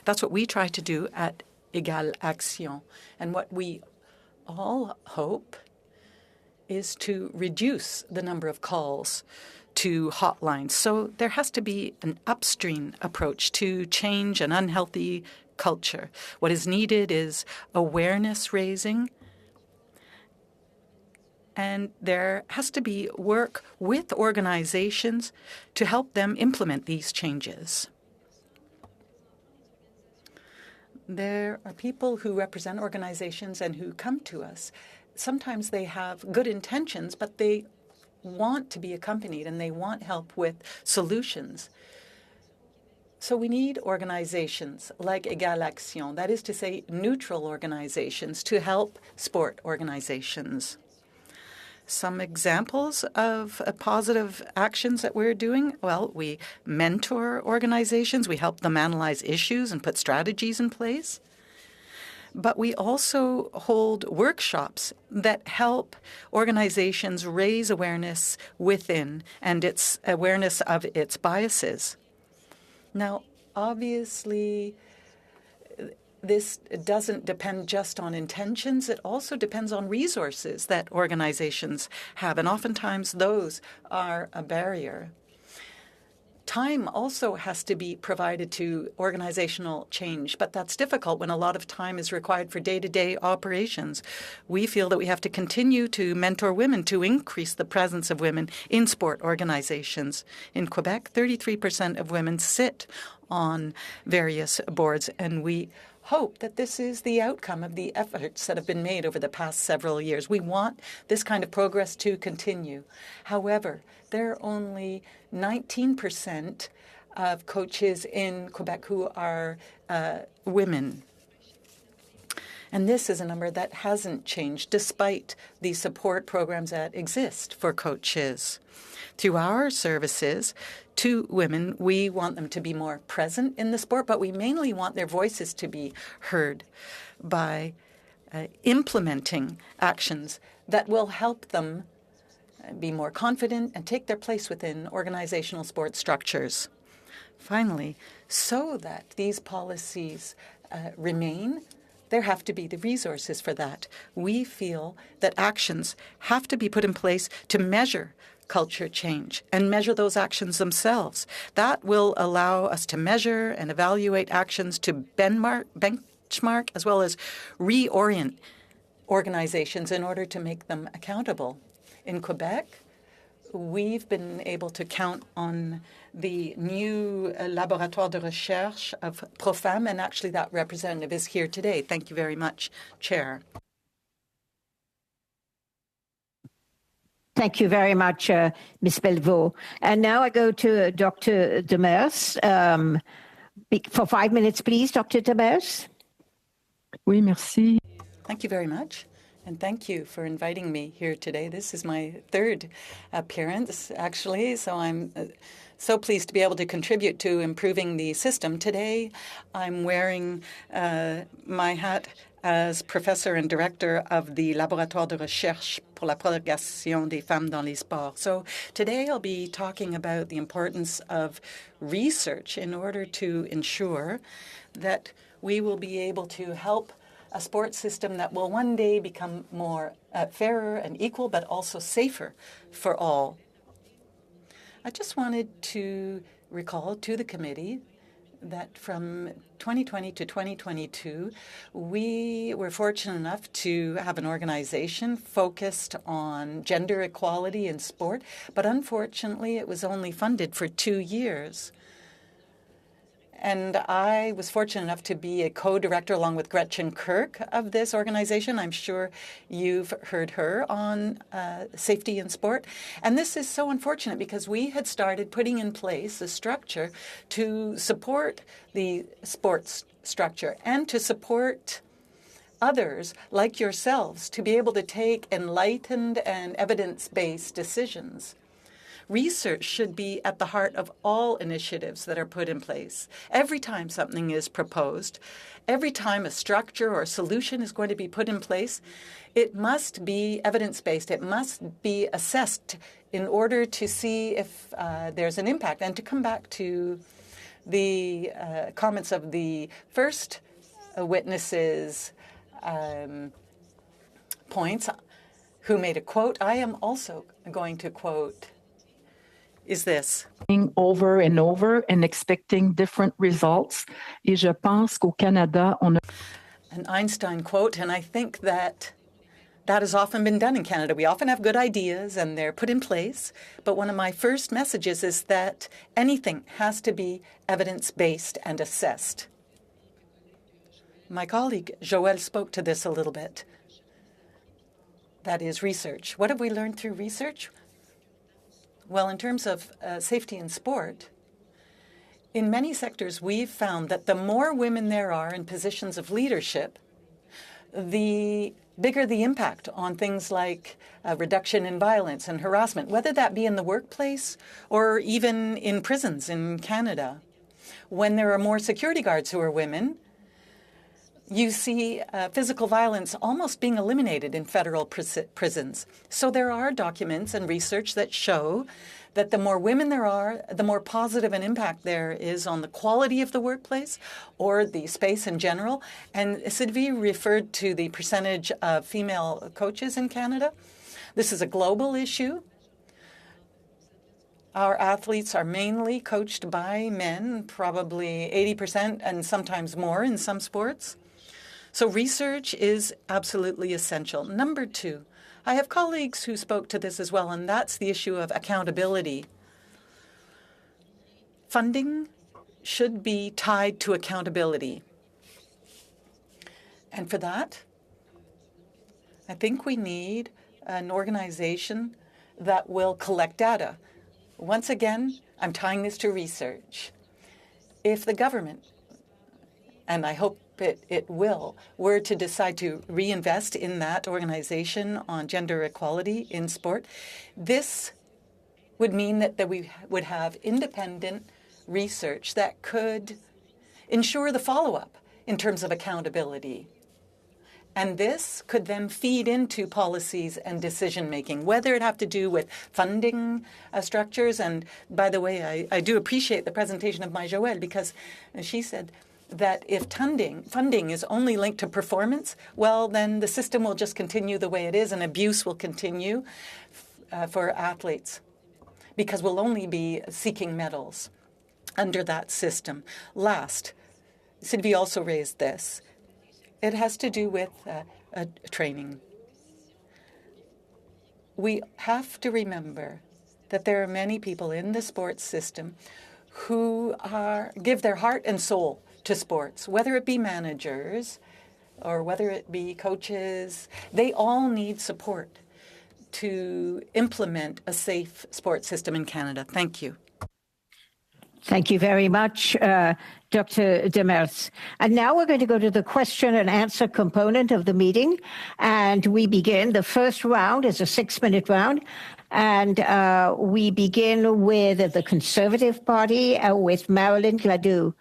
That's what we try to do at Égale Action. And what we all hope is to reduce the number of calls to hotlines. So there has to be an upstream approach to change an unhealthy culture. What is needed is awareness raising, and there has to be work with organizations to help them implement these changes. There are people who represent organizations and who come to us. Sometimes they have good intentions, but they want to be accompanied and they want help with solutions. So we need organizations like Égale Action, that is to say neutral organizations, to help sport organizations. Some examples of positive actions that we're doing, well, we mentor organizations, we help them analyze issues and put strategies in place. But we also hold workshops that help organizations raise awareness within and its awareness of its biases. Now, obviously, this doesn't depend just on intentions. It also depends on resources that organizations have, and oftentimes those are a barrier. Time also has to be provided to organizational change, but that's difficult when a lot of time is required for day-to-day operations. We feel that we have to continue to mentor women to increase the presence of women in sport organizations. In Quebec, 33% of women sit on various boards, and we hope that this is the outcome of the efforts that have been made over the past several years. We want this kind of progress to continue. However, there are only 19% of coaches in Quebec who are women. And this is a number that hasn't changed despite the support programs that exist for coaches. Through our services to women, we want them to be more present in the sport, but we mainly want their voices to be heard by implementing actions that will help them be more confident and take their place within organizational sport structures. Finally, so that these policies remain, there have to be the resources for that. We feel that actions have to be put in place to measure culture change and measure those actions themselves. That will allow us to measure and evaluate actions to benchmark as well as reorient organizations in order to make them accountable. In Quebec, we've been able to count on the new Laboratoire de Recherche of Profam, and actually that representative is here today. Thank you very much, Chair. Thank you very much, Ms. Belvaux. And now I go to Dr. Demers. For 5 minutes, please, Dr. Demers. Oui, merci. Thank you very much. And thank you for inviting me here today. This is my third appearance, actually, so I'm so pleased to be able to contribute to improving the system. Today, I'm wearing my hat as professor and director of the Laboratoire de Recherche pour la Progression des Femmes dans les Sports. So today I'll be talking about the importance of research in order to ensure that we will be able to help a sports system that will one day become more fairer and equal, but also safer for all. I just wanted to recall to the committee that from 2020 to 2022, we were fortunate enough to have an organization focused on gender equality in sport, but unfortunately it was only funded for 2 years. And I was fortunate enough to be a co-director along with Gretchen Kirk of this organization. I'm sure you've heard her on safety in sport. And this is so unfortunate because we had started putting in place a structure to support the sports structure and to support others like yourselves to be able to take enlightened and evidence-based decisions. Research should be at the heart of all initiatives that are put in place. Every time something is proposed, every time a structure or a solution is going to be put in place, it must be evidence-based. It must be assessed in order to see if there's an impact. And to come back to the comments of the first witnesses' points, who made a quote, I am also going to quote, is this. Over and over and expecting different results. Et je pense qu'au Canada, on a... An Einstein quote, and I think that that has often been done in Canada. We often have good ideas and they're put in place, but one of my first messages is that anything has to be evidence-based and assessed. My colleague Joël spoke to this a little bit. That is research. What have we learned through research? Well, in terms of safety in sport, in many sectors, we've found that the more women there are in positions of leadership, the bigger the impact on things like reduction in violence and harassment, whether that be in the workplace or even in prisons in Canada. When there are more security guards who are women, you see physical violence almost being eliminated in federal prisons. So there are documents and research that show that the more women there are, the more positive an impact there is on the quality of the workplace or the space in general. And Sylvie referred to the percentage of female coaches in Canada. This is a global issue. Our athletes are mainly coached by men, probably 80% and sometimes more in some sports. So research is absolutely essential. Number two, I have colleagues who spoke to this as well, and that's the issue of accountability. Funding should be tied to accountability. And for that, I think we need an organization that will collect data. Once again, I'm tying this to research. If the government, and I hope it will, were to decide to reinvest in that organization on gender equality in sport, this would mean that we would have independent research that could ensure the follow-up in terms of accountability. And this could then feed into policies and decision-making, whether it have to do with funding structures. And by the way, I do appreciate the presentation of Marie-Joëlle, because she said that if funding is only linked to performance, well, then the system will just continue the way it is and abuse will continue for athletes, because we'll only be seeking medals under that system. Last, Sylvie also raised this. It has to do with training. We have to remember that there are many people in the sports system who give their heart and soul to sports, whether it be managers or whether it be coaches. They all need support to implement a safe sports system in Canada. Thank you. Thank you very much, Dr. Demers. And now we're going to go to the question and answer component of the meeting. And we begin. The first round is a 6-minute round. And we begin with the Conservative Party with Marilyn Gladu.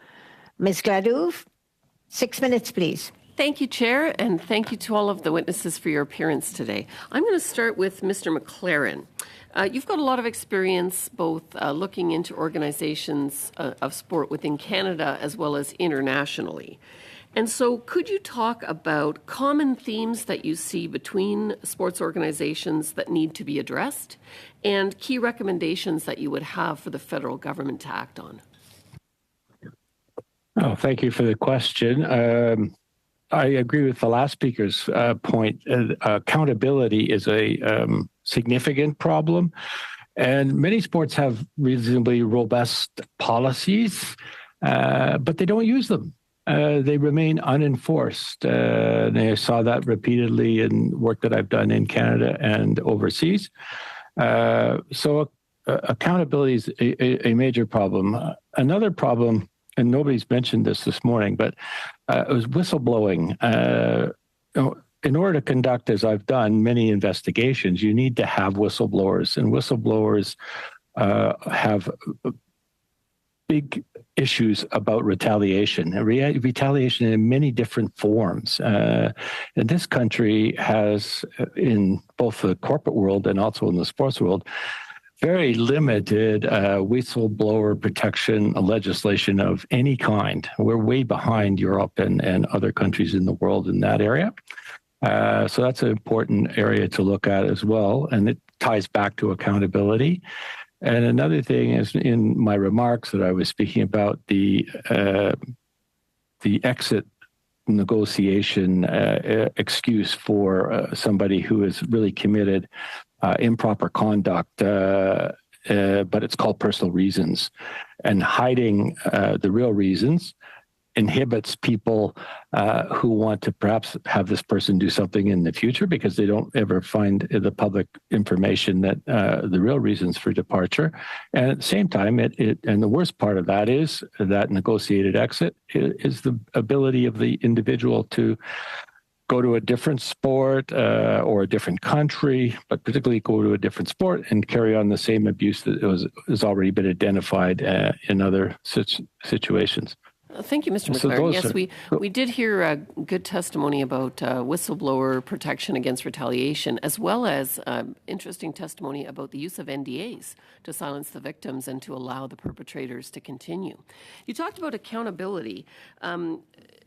Ms. Gladu, 6 minutes, please. Thank you, Chair, and thank you to all of the witnesses for your appearance today. I'm going to start with Mr. McLaren. You've got a lot of experience both looking into organizations of sport within Canada as well as internationally. And so could you talk about common themes that you see between sports organizations that need to be addressed and key recommendations that you would have for the federal government to act on? Oh, thank you for the question. I agree with the last speaker's point. Accountability is a significant problem, and many sports have reasonably robust policies, but they don't use them. They remain unenforced. I saw that repeatedly in work that I've done in Canada and overseas. So accountability is a major problem. Another problem, and nobody's mentioned this morning, but it was whistleblowing. In order to conduct, as I've done, many investigations, you need to have whistleblowers, and whistleblowers have big issues about retaliation. Retaliation in many different forms. And this country has, in both the corporate world and also in the sports world, very limited whistleblower protection legislation of any kind. We're way behind Europe and other countries in the world in that area. So that's an important area to look at as well. And it ties back to accountability. And another thing is, in my remarks that I was speaking about, the exit negotiation excuse for somebody who is really committed improper conduct, but it's called personal reasons. And hiding the real reasons inhibits people who want to perhaps have this person do something in the future, because they don't ever find the public information that the real reasons for departure. And at the same time, and the worst part of that is that negotiated exit is the ability of the individual to go to a different sport or a different country, but particularly go to a different sport and carry on the same abuse that has already been identified in other situations. Thank you, Mr. McLaren. Yes, we did hear a good testimony about whistleblower protection against retaliation, as well as interesting testimony about the use of NDAs to silence the victims and to allow the perpetrators to continue. You talked about accountability,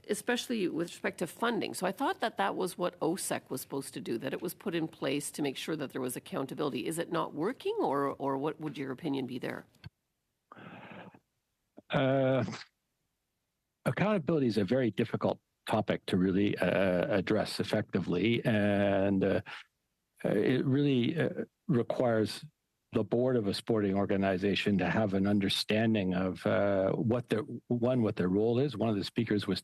especially with respect to funding. So I thought that was what OSEC was supposed to do, that it was put in place to make sure that there was accountability. Is it not working, or what would your opinion be there? Accountability is a very difficult topic to really address effectively, and it really requires the board of a sporting organization to have an understanding of what their role is. One of the speakers was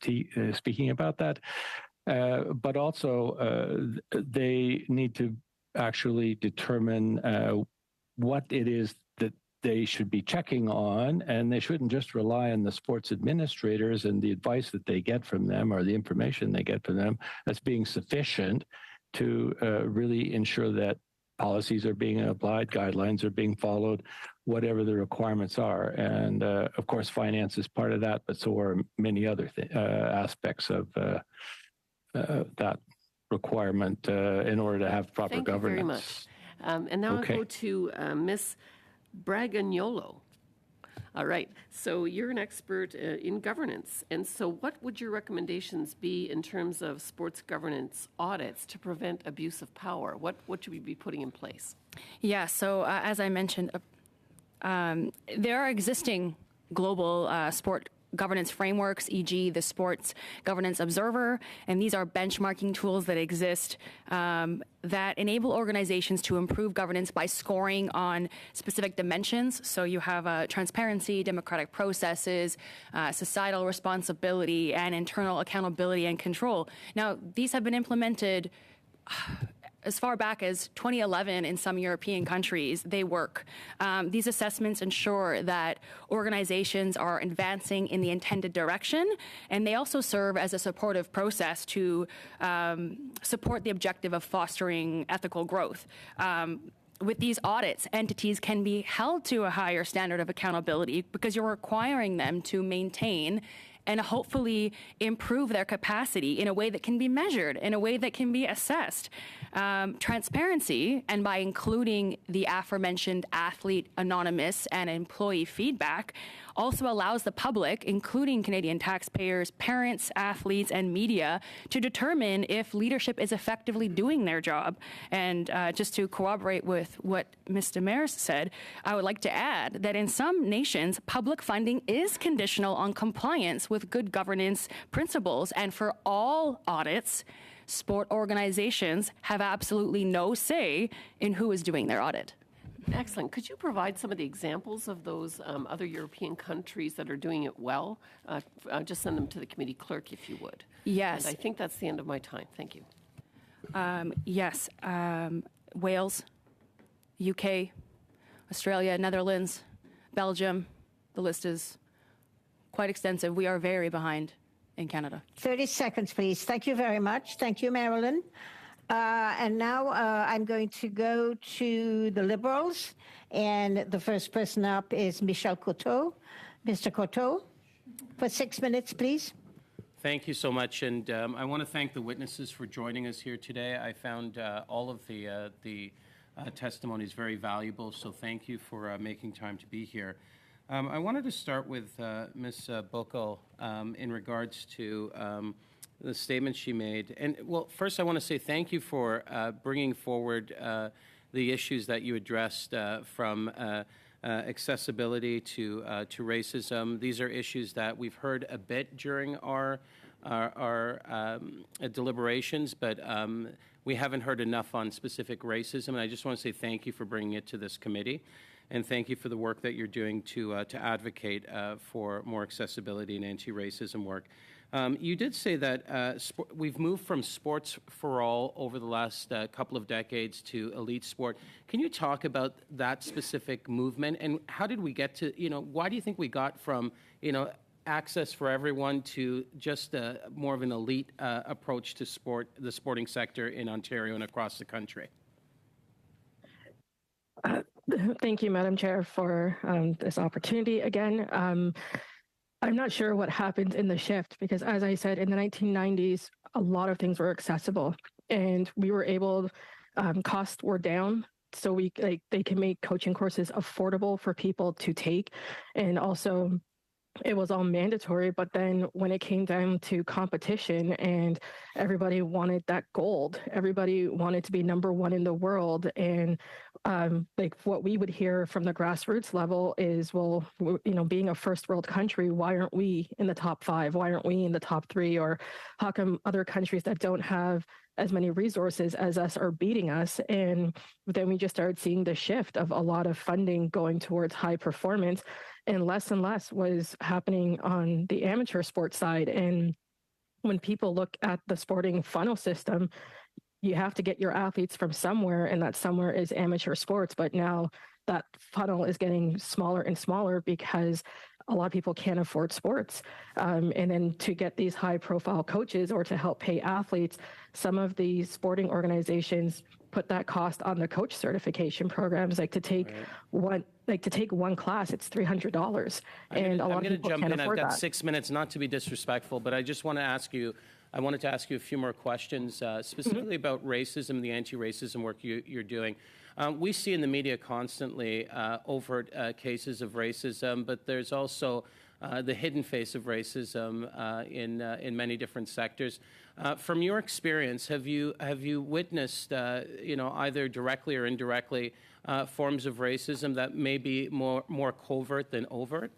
speaking about that, but also they need to actually determine what it is that they should be checking on, and they shouldn't just rely on the sports administrators and the advice that they get from them or the information they get from them as being sufficient to really ensure that policies are being applied, guidelines are being followed, whatever the requirements are. And of course, finance is part of that, but so are many other aspects of that requirement in order to have proper governance. Thank you very much. And now I'll go to Ms. Bragagnolo. All right, so you're an expert in governance. And so what would your recommendations be in terms of sports governance audits to prevent abuse of power? What should we be putting in place? Yeah, so as I mentioned, there are existing global sport governance frameworks, e.g. the Sports Governance Observer, and these are benchmarking tools that exist that enable organizations to improve governance by scoring on specific dimensions. So you have transparency, democratic processes, societal responsibility, and internal accountability and control. Now, these have been implemented as far back as 2011 in some European countries. They work. These assessments ensure that organizations are advancing in the intended direction, and they also serve as a supportive process to support the objective of fostering ethical growth. With these audits, entities can be held to a higher standard of accountability because you're requiring them to maintain and hopefully improve their capacity in a way that can be measured, in a way that can be assessed. Transparency, and by including the aforementioned athlete anonymous and employee feedback, also allows the public, including Canadian taxpayers, parents, athletes, and media, to determine if leadership is effectively doing their job. And just to corroborate with what Ms. Demers said, I would like to add that in some nations, public funding is conditional on compliance with good governance principles. And for all audits, sport organizations have absolutely no say in who is doing their audit. Excellent. Could you provide some of the examples of those other European countries that are doing it well? Just send them to the committee clerk if you would. Yes. And I think that's the end of my time. Thank you. Yes. Wales, UK, Australia, Netherlands, Belgium. The list is quite extensive. We are very behind in Canada. 30 seconds, please. Thank you very much. Thank you, Marilyn. And now I'm going to go to the Liberals, and the first person up is Michel Coteau. Mr. Coteau, for 6 minutes, please. Thank you so much, and I want to thank the witnesses for joining us here today. I found all of the testimonies very valuable, so thank you for making time to be here. I wanted to start with Ms. Buckel in regards to the statement she made. And, well, first I want to say thank you for bringing forward the issues that you addressed from accessibility to racism. These are issues that we've heard a bit during our deliberations, but we haven't heard enough on specific racism. And I just want to say thank you for bringing it to this committee. And thank you for the work that you're doing to advocate for more accessibility and anti-racism work. You did say that we've moved from sports for all over the last couple of decades to elite sport. Can you talk about that specific movement, and how did we get to, why do you think we got from, access for everyone to just more of an elite approach to the sporting sector in Ontario and across the country? Thank you, Madam Chair, for this opportunity again. I'm not sure what happened in the shift because, as I said, in the 1990s, a lot of things were accessible and we were able, costs were down. So they can make coaching courses affordable for people to take. And also it was all mandatory, but then when it came down to competition and everybody wanted that gold, everybody wanted to be number one in the world. And what we would hear from the grassroots level is, well, being a first world country, why aren't we in the top 5? Why aren't we in the top 3? Or how come other countries that don't have as many resources as us are beating us? And then we just started seeing the shift of a lot of funding going towards high performance, and less was happening on the amateur sports side. And when people look at the sporting funnel system, you have to get your athletes from somewhere, and that somewhere is amateur sports. But now that funnel is getting smaller and smaller because a lot of people can't afford sports. And then to get these high profile coaches or to help pay athletes, some of the sporting organizations put that cost on the coach certification programs. Like to take one class, it's $300. And a lot of people can't afford that. I've got 6 minutes, not to be disrespectful, but I just want to ask you, I wanted to ask you a few more questions, specifically about racism, the anti-racism work you're doing. We see in the media constantly overt cases of racism, but there's also the hidden face of racism in many different sectors. From your experience, have you witnessed, either directly or indirectly, forms of racism that may be more covert than overt?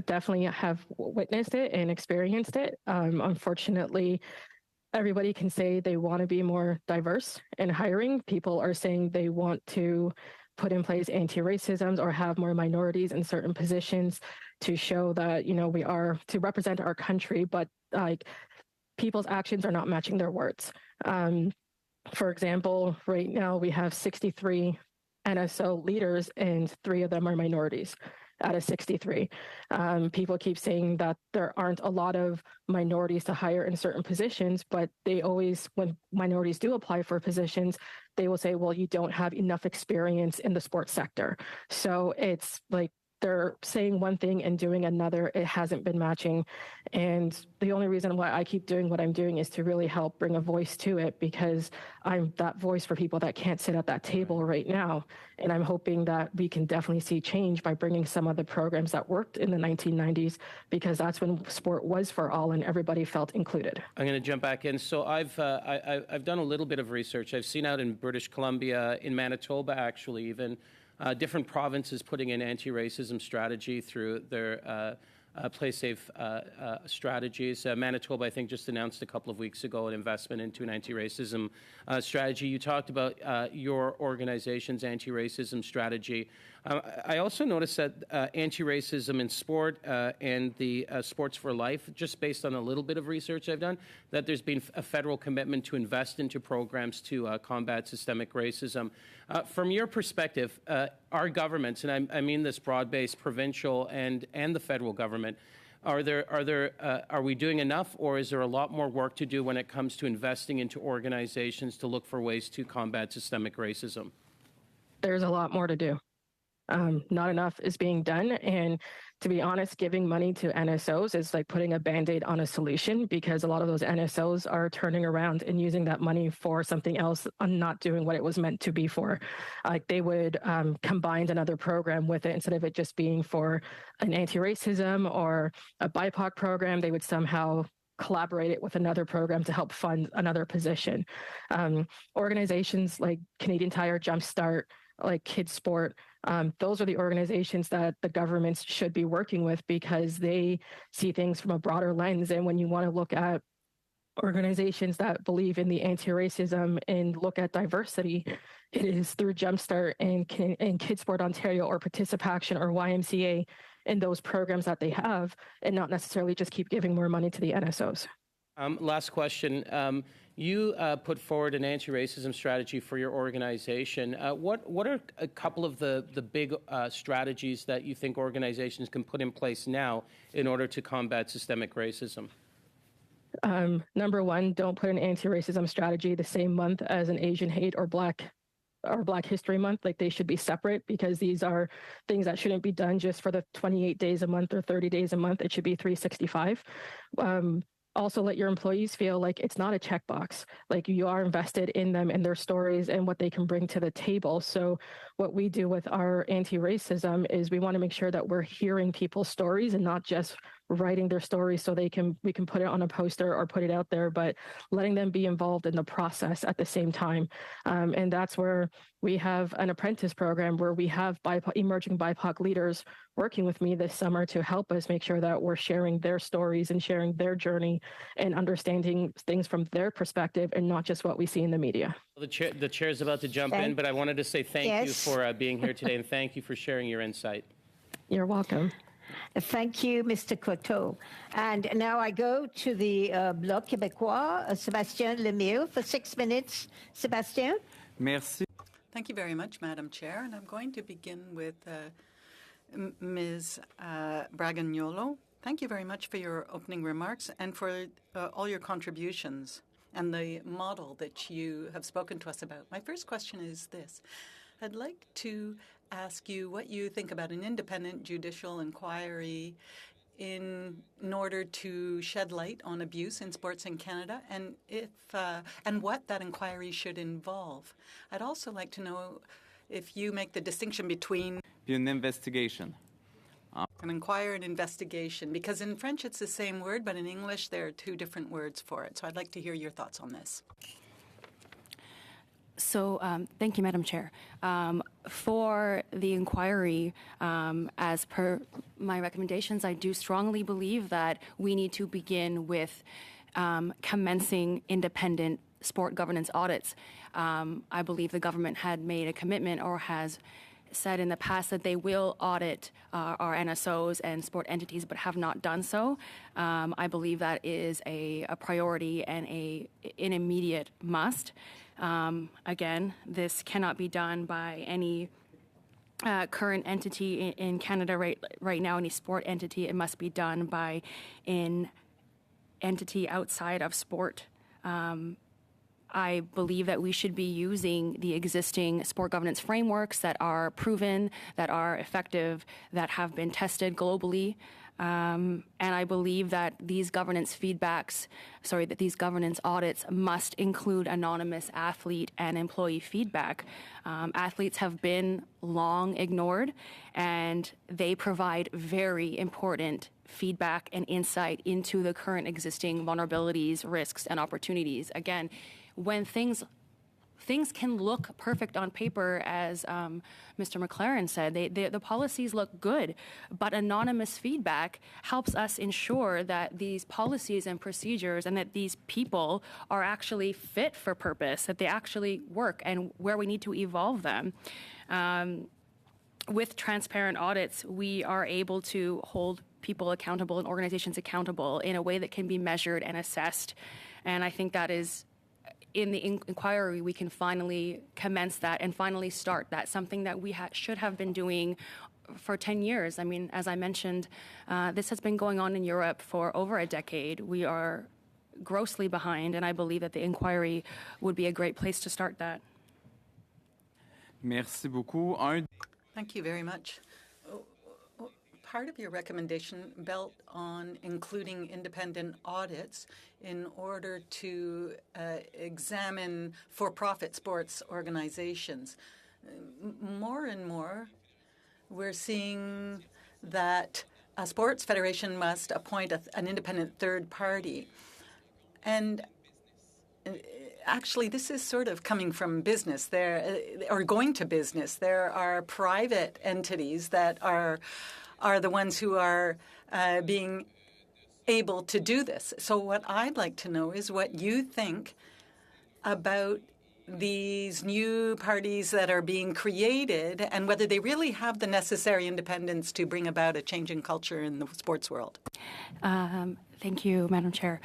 Definitely have witnessed it and experienced it. Unfortunately, everybody can say they want to be more diverse in hiring. People are saying they want to put in place anti-racism or have more minorities in certain positions to show that, we are to represent our country, but like people's actions are not matching their words. For example, right now we have 63 NSO leaders and 3 of them are minorities out of 63. People keep saying that there aren't a lot of minorities to hire in certain positions, but they always, when minorities do apply for positions, they will say, well, you don't have enough experience in the sports sector. So it's like they're saying one thing and doing another. It hasn't been matching. And the only reason why I keep doing what I'm doing is to really help bring a voice to it, because I'm that voice for people that can't sit at that table right now. And I'm hoping that we can definitely see change by bringing some of the programs that worked in the 1990s, because that's when sport was for all and everybody felt included. I'm going to jump back in. So I've done a little bit of research. I've seen out in British Columbia, in Manitoba, actually, even different provinces putting in anti-racism strategy through their Play Safe strategies. Manitoba, I think, just announced a couple of weeks ago an investment into an anti-racism strategy. You talked about your organization's anti-racism strategy. I also noticed that anti-racism in sport and the Sports for Life, just based on a little bit of research I've done, that there's been a federal commitment to invest into programs to combat systemic racism. From your perspective, our governments, and I mean this broad-based provincial and the federal government, are we doing enough, or is there a lot more work to do when it comes to investing into organizations to look for ways to combat systemic racism? There's a lot more to do. Not enough is being done. And to be honest, giving money to NSOs is like putting a Band-Aid on a solution, because a lot of those NSOs are turning around and using that money for something else and not doing what it was meant to be for. Like they would combine another program with it instead of it just being for an anti-racism or a BIPOC program. They would somehow collaborate it with another program to help fund another position. Organizations like Canadian Tire, Jumpstart, like Kids Sport, those are the organizations that the governments should be working with, because they see things from a broader lens. And when you want to look at organizations that believe in the anti-racism and look at diversity, it is through Jumpstart and Kids Sport Ontario or Participaction or YMCA and those programs that they have, and not necessarily just keep giving more money to the NSOs. Last question. You put forward an anti-racism strategy for your organization. What are a couple of the big strategies that you think organizations can put in place now in order to combat systemic racism? Number one, don't put an anti-racism strategy the same month as an Asian hate or Black History Month. Like they should be separate, because these are things that shouldn't be done just for the 28 days a month or 30 days a month. It should be 365. Also, let your employees feel like it's not a checkbox, like you are invested in them and their stories and what they can bring to the table. So what we do with our anti-racism is we want to make sure that we're hearing people's stories and not just writing their stories so we can put it on a poster or put it out there, but letting them be involved in the process at the same time. And that's where we have an apprentice program where we have emerging BIPOC leaders working with me this summer to help us make sure that we're sharing their stories and sharing their journey and understanding things from their perspective and not just what we see in the media. The chair is about to jump in, but I wanted to say thank you for being here today, and thank you for sharing your insight. You're welcome. Thank you, Mr. Coteau. And now I go to the Bloc Québécois, Sébastien Lemire, for 6 minutes. Sébastien? Merci. Thank you very much, Madam Chair. And I'm going to begin with Ms. Bragagnolo. Thank you very much for your opening remarks and for all your contributions and the model that you have spoken to us about. My first question is this. I'd like to ask you what you think about an independent judicial inquiry in order to shed light on abuse in sports in Canada, and if and what that inquiry should involve. I'd also like to know if you make the distinction between An investigation. an inquiry and investigation, because in French it's the same word, but in English there are two different words for it. So I'd like to hear your thoughts on this. So thank you, Madam Chair. For the inquiry, as per my recommendations, I do strongly believe that we need to begin with commencing independent sport governance audits. I believe the government had made a commitment or has said in the past that they will audit our NSOs and sport entities, but have not done so. I believe that is a priority and an immediate must. Again, this cannot be done by any current entity in Canada right now, any sport entity. It must be done by an entity outside of sport. I believe that we should be using the existing sport governance frameworks that are proven, that are effective, that have been tested globally. And I believe that these governance audits must include anonymous athlete and employee feedback. Athletes have been long ignored, and they provide very important feedback and insight into the current existing vulnerabilities, risks, and opportunities. Again, when things can look perfect on paper, as Mr. McLaren said. The policies look good, but anonymous feedback helps us ensure that these policies and procedures and that these people are actually fit for purpose, that they actually work, and where we need to evolve them. With transparent audits, we are able to hold people accountable and organizations accountable in a way that can be measured and assessed. And I think that is, in the inquiry, we can finally commence that and finally start that, something that we should have been doing for 10 years. I mean, as I mentioned, this has been going on in Europe for over a decade. We are grossly behind, and I believe that the inquiry would be a great place to start that. Merci beaucoup. Thank you very much. Part of your recommendation built on including independent audits in order to examine for-profit sports organizations. More and more, we're seeing that a sports federation must appoint an independent third party. And actually, this is sort of coming from business or going to business. There are private entities that are the ones who are being able to do this. So what I'd like to know is what you think about these new parties that are being created and whether they really have the necessary independence to bring about a change in culture in the sports world. Thank you, Madam Chair.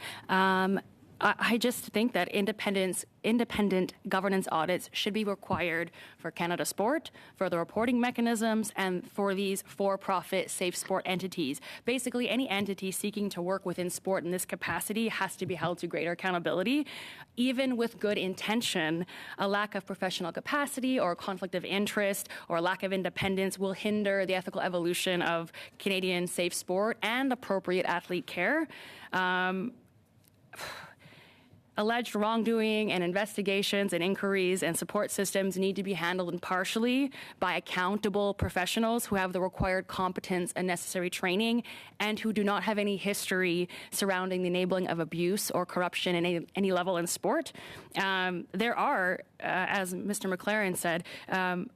I just think that independent governance audits should be required for Canada Sport, for the reporting mechanisms, and for these for-profit safe sport entities. Basically, any entity seeking to work within sport in this capacity has to be held to greater accountability. Even with good intention, a lack of professional capacity or conflict of interest or lack of independence will hinder the ethical evolution of Canadian safe sport and appropriate athlete care. Alleged wrongdoing and investigations and inquiries and support systems need to be handled impartially by accountable professionals who have the required competence and necessary training and who do not have any history surrounding the enabling of abuse or corruption in any level in sport. There are, as Mr. McLaren said,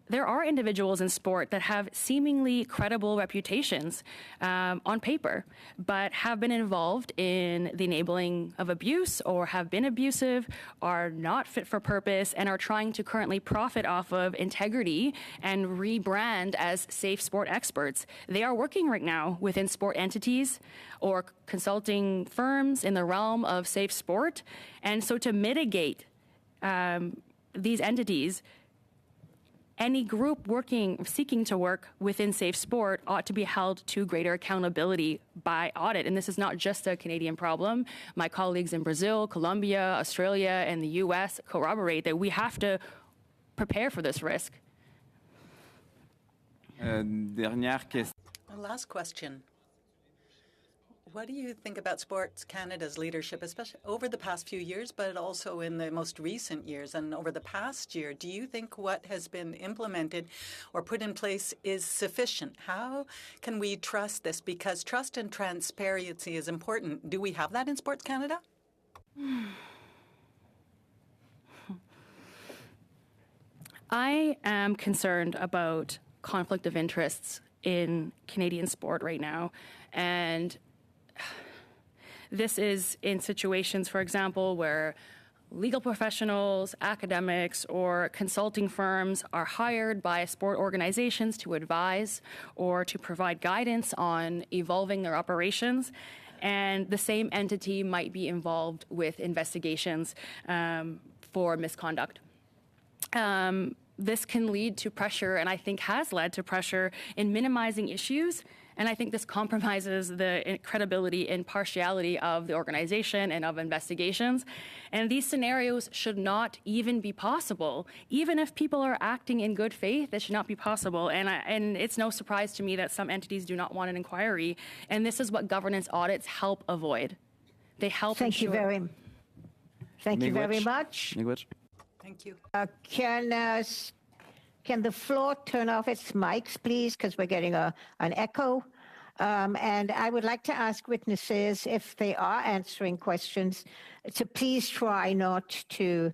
there are individuals in sport that have seemingly credible reputations on paper, but have been involved in the enabling of abuse or have been abusive, are not fit for purpose, and are trying to currently profit off of integrity and rebrand as safe sport experts. They are working right now within sport entities or consulting firms in the realm of safe sport. And so to mitigate these entities, any group seeking to work within safe sport ought to be held to greater accountability by audit. And this is not just a Canadian problem. My colleagues in Brazil, Colombia, Australia, and the US corroborate that we have to prepare for this risk. Dernière question. Last question. What do you think about Sports Canada's leadership, especially over the past few years, but also in the most recent years and over the past year? Do you think what has been implemented or put in place is sufficient? How can we trust this? Because trust and transparency is important. Do we have that in Sports Canada? I am concerned about conflict of interests in Canadian sport right now. And this is in situations, for example, where legal professionals, academics, or consulting firms are hired by sport organizations to advise or to provide guidance on evolving their operations. And the same entity might be involved with investigations for misconduct. This can lead to pressure, and I think has led to pressure in minimizing issues. And I think this compromises the credibility and partiality of the organization and of investigations. And these scenarios should not even be possible. Even if people are acting in good faith, it should not be possible. And it's no surprise to me that some entities do not want an inquiry. And this is what governance audits help avoid. They help Thank you very much. Thank you. Can the floor turn off its mics, please, because we're getting an echo. And I would like to ask witnesses, if they are answering questions, to please try not to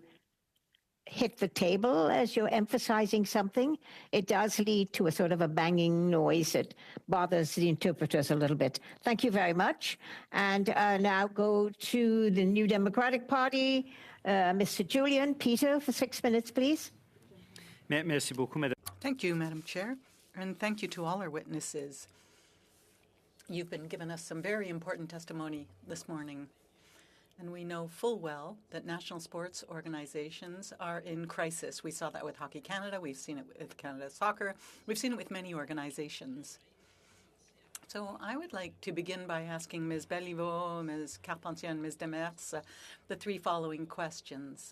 hit the table as you're emphasizing something. It does lead to a sort of a banging noise that bothers the interpreters a little bit. Thank you very much. And now go to the New Democratic Party. Mr. Julian Peter, for 6 minutes, please. Thank you, Madam Chair, and thank you to all our witnesses. You've been giving us some very important testimony this morning, and we know full well that national sports organizations are in crisis. We saw that with Hockey Canada, we've seen it with Canada Soccer, we've seen it with many organizations. So I would like to begin by asking Ms. Béliveau, Ms. Carpentier, and Ms. Demers the three following questions.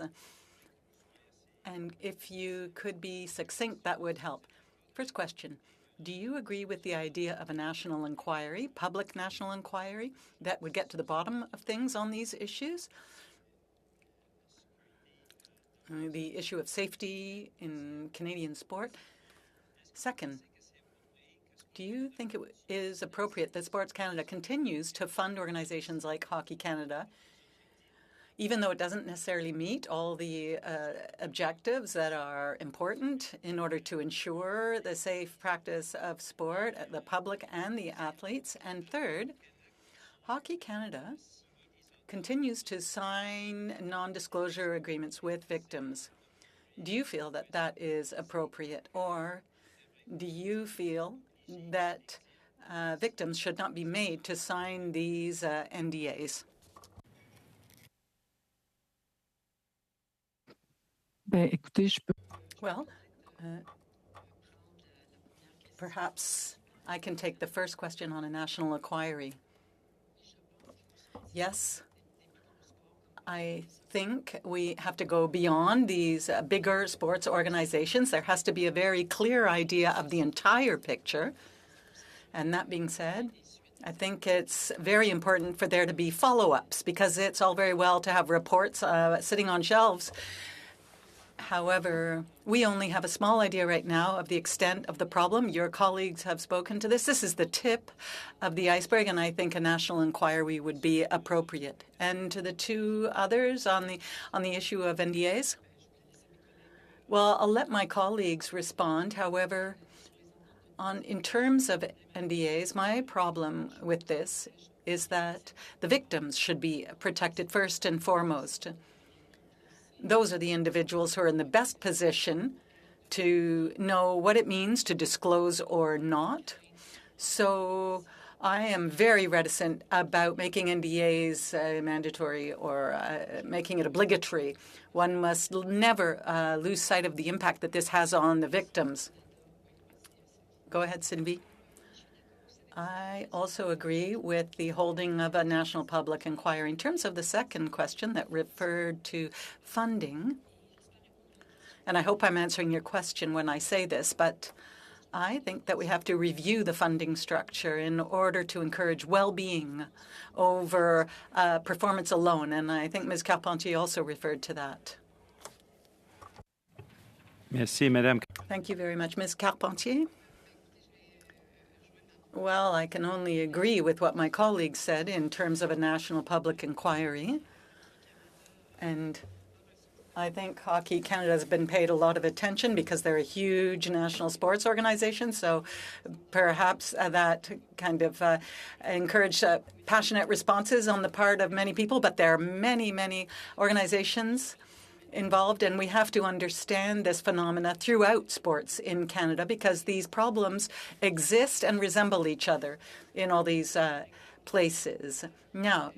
And if you could be succinct, that would help. First question, do you agree with the idea of a national inquiry, public national inquiry, that would get to the bottom of things on these issues? The issue of safety in Canadian sport. Second, do you think it is appropriate that Sports Canada continues to fund organizations like Hockey Canada, even though it doesn't necessarily meet all the objectives that are important in order to ensure the safe practice of sport, the public and the athletes? And third, Hockey Canada continues to sign non-disclosure agreements with victims. Do you feel that that is appropriate, or do you feel that victims should not be made to sign these NDAs? Well, perhaps I can take the first question on a national inquiry. Yes, I think we have to go beyond these bigger sports organizations. There has to be a very clear idea of the entire picture. And that being said, I think it's very important for there to be follow-ups, because it's all very well to have reports sitting on shelves. However, we only have a small idea right now of the extent of the problem. Your colleagues have spoken to this. This is the tip of the iceberg, and I think a national inquiry would be appropriate. And to the two others on the issue of NDAs, well, I'll let my colleagues respond. However, in terms of NDAs, my problem with this is that the victims should be protected first and foremost. those are the individuals who are in the best position to know what it means to disclose or not. So I am very reticent about making NDAs mandatory or making it obligatory. One must never lose sight of the impact that this has on the victims. Go ahead, Sylvie. I also agree with the holding of a national public inquiry. In terms of the second question that referred to funding, and I hope I'm answering your question when I say this, but I think that we have to review the funding structure in order to encourage well-being over performance alone. And I think Ms. Carpentier also referred to that. Merci, Madame. Thank you very much. Ms. Carpentier? Well, I can only agree with what my colleague said in terms of a national public inquiry. And I think Hockey Canada has been paid a lot of attention because they're a huge national sports organization. So perhaps that kind of encouraged passionate responses on the part of many people. But there are many, many organizations involved, and we have to understand this phenomena throughout sports in Canada because these problems exist and resemble each other in all these places. Now,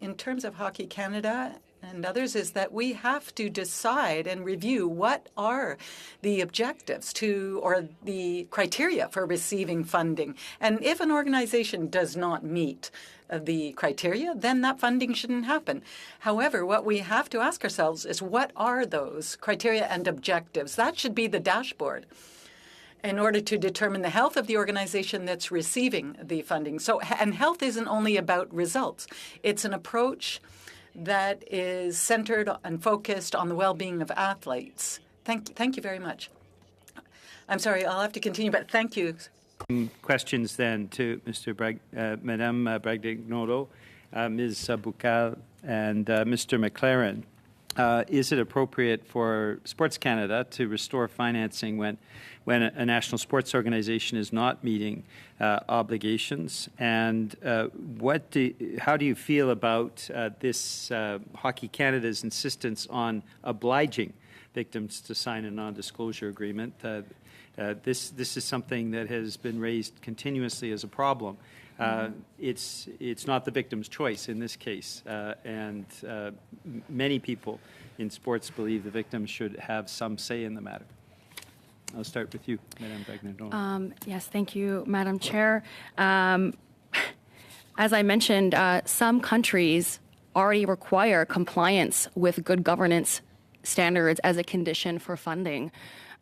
in terms of Hockey Canada and others, is that we have to decide and review what are the objectives to or the criteria for receiving funding. And if an organization does not meet the criteria, then that funding shouldn't happen. However, what we have to ask ourselves is what are those criteria and objectives? That should be the dashboard in order to determine the health of the organization that's receiving the funding. So, and health isn't only about results. It's an approach that is centered and focused on the well-being of athletes. Thank you very much. I'm sorry, I'll have to continue, but thank you. Questions then to Madame Bragdegnodo, Ms. Buccal, and Mr. McLaren. Is it appropriate for Sports Canada to restore financing when a national sports organization is not meeting obligations? And how do you feel about this Hockey Canada's insistence on obliging victims to sign a non-disclosure agreement? This is something that has been raised continuously as a problem. It's not the victim's choice in this case, and many people in sports believe the victim should have some say in the matter. I'll start with you, Madame Bragdegnodo. Yes, thank you, Madam Chair. As I mentioned, some countries already require compliance with good governance standards as a condition for funding.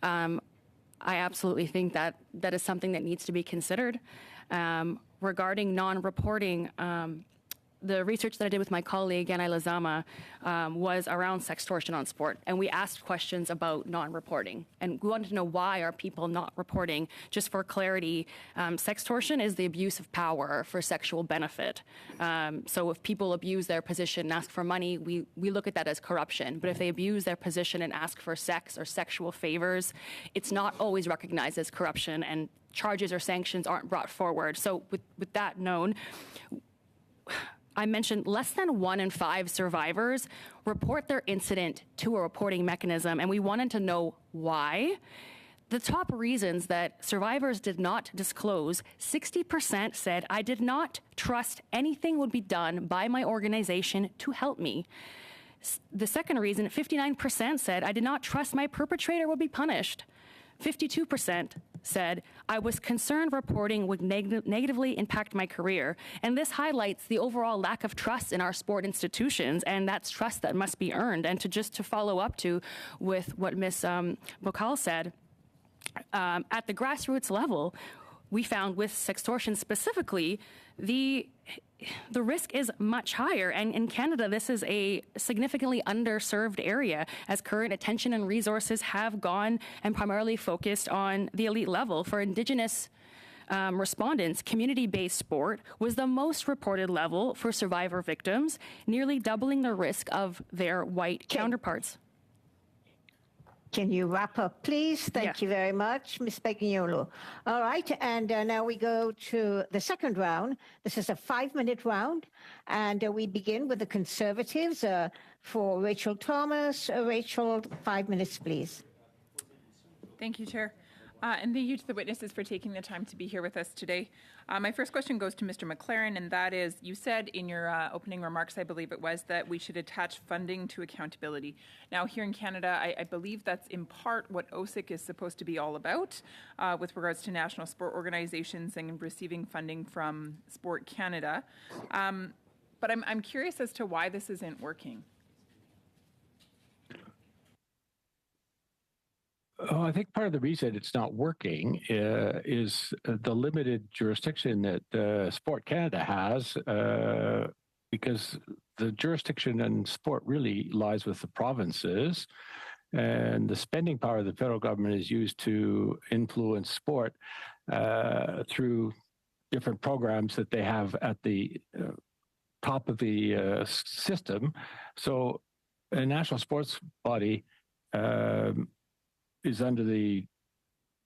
I absolutely think that is something that needs to be considered. Regarding non-reporting, the research that I did with my colleague, Yanai Lazama, was around sextortion on sport. And we asked questions about non-reporting. And we wanted to know why are people not reporting. Just for clarity, sextortion is the abuse of power for sexual benefit. So if people abuse their position and ask for money, we look at that as corruption. But if they abuse their position and ask for sex or sexual favors, it's not always recognized as corruption, and charges or sanctions aren't brought forward. So with that known, I mentioned less than 1 in 5 survivors report their incident to a reporting mechanism, and we wanted to know why. The top reasons that survivors did not disclose, 60% said, I did not trust anything would be done by my organization to help me. The second reason, 59% said, I did not trust my perpetrator would be punished. 52% said, I was concerned reporting would negatively impact my career. And this highlights the overall lack of trust in our sport institutions, and that's trust that must be earned. And to follow up with what Ms. Buccal said, at the grassroots level, we found with sextortion specifically, the risk is much higher. And in Canada, this is a significantly underserved area, as current attention and resources have gone and primarily focused on the elite level. For Indigenous respondents, community-based sport was the most reported level for survivor victims, nearly doubling the risk of their white counterparts. Can you wrap up, please? Thank you very much, Ms. Bragdegnodo. All right, and now we go to the second round. This is a 5-minute round, and we begin with the Conservatives. for Rachel Thomas. Rachel, 5 minutes, please. Thank you, Chair. And thank you to the witnesses for taking the time to be here with us today. My first question goes to Mr. McLaren, and that is, you said in your opening remarks, I believe it was, that we should attach funding to accountability. Now, here in Canada, I believe that's in part what OSIC is supposed to be all about with regards to national sport organizations and receiving funding from Sport Canada. But I'm curious as to why this isn't working. Oh, I think part of the reason it's not working is the limited jurisdiction that Sport Canada has, because the jurisdiction in sport really lies with the provinces, and the spending power of the federal government is used to influence sport through different programs that they have at the top of the system. So a national sports body is under the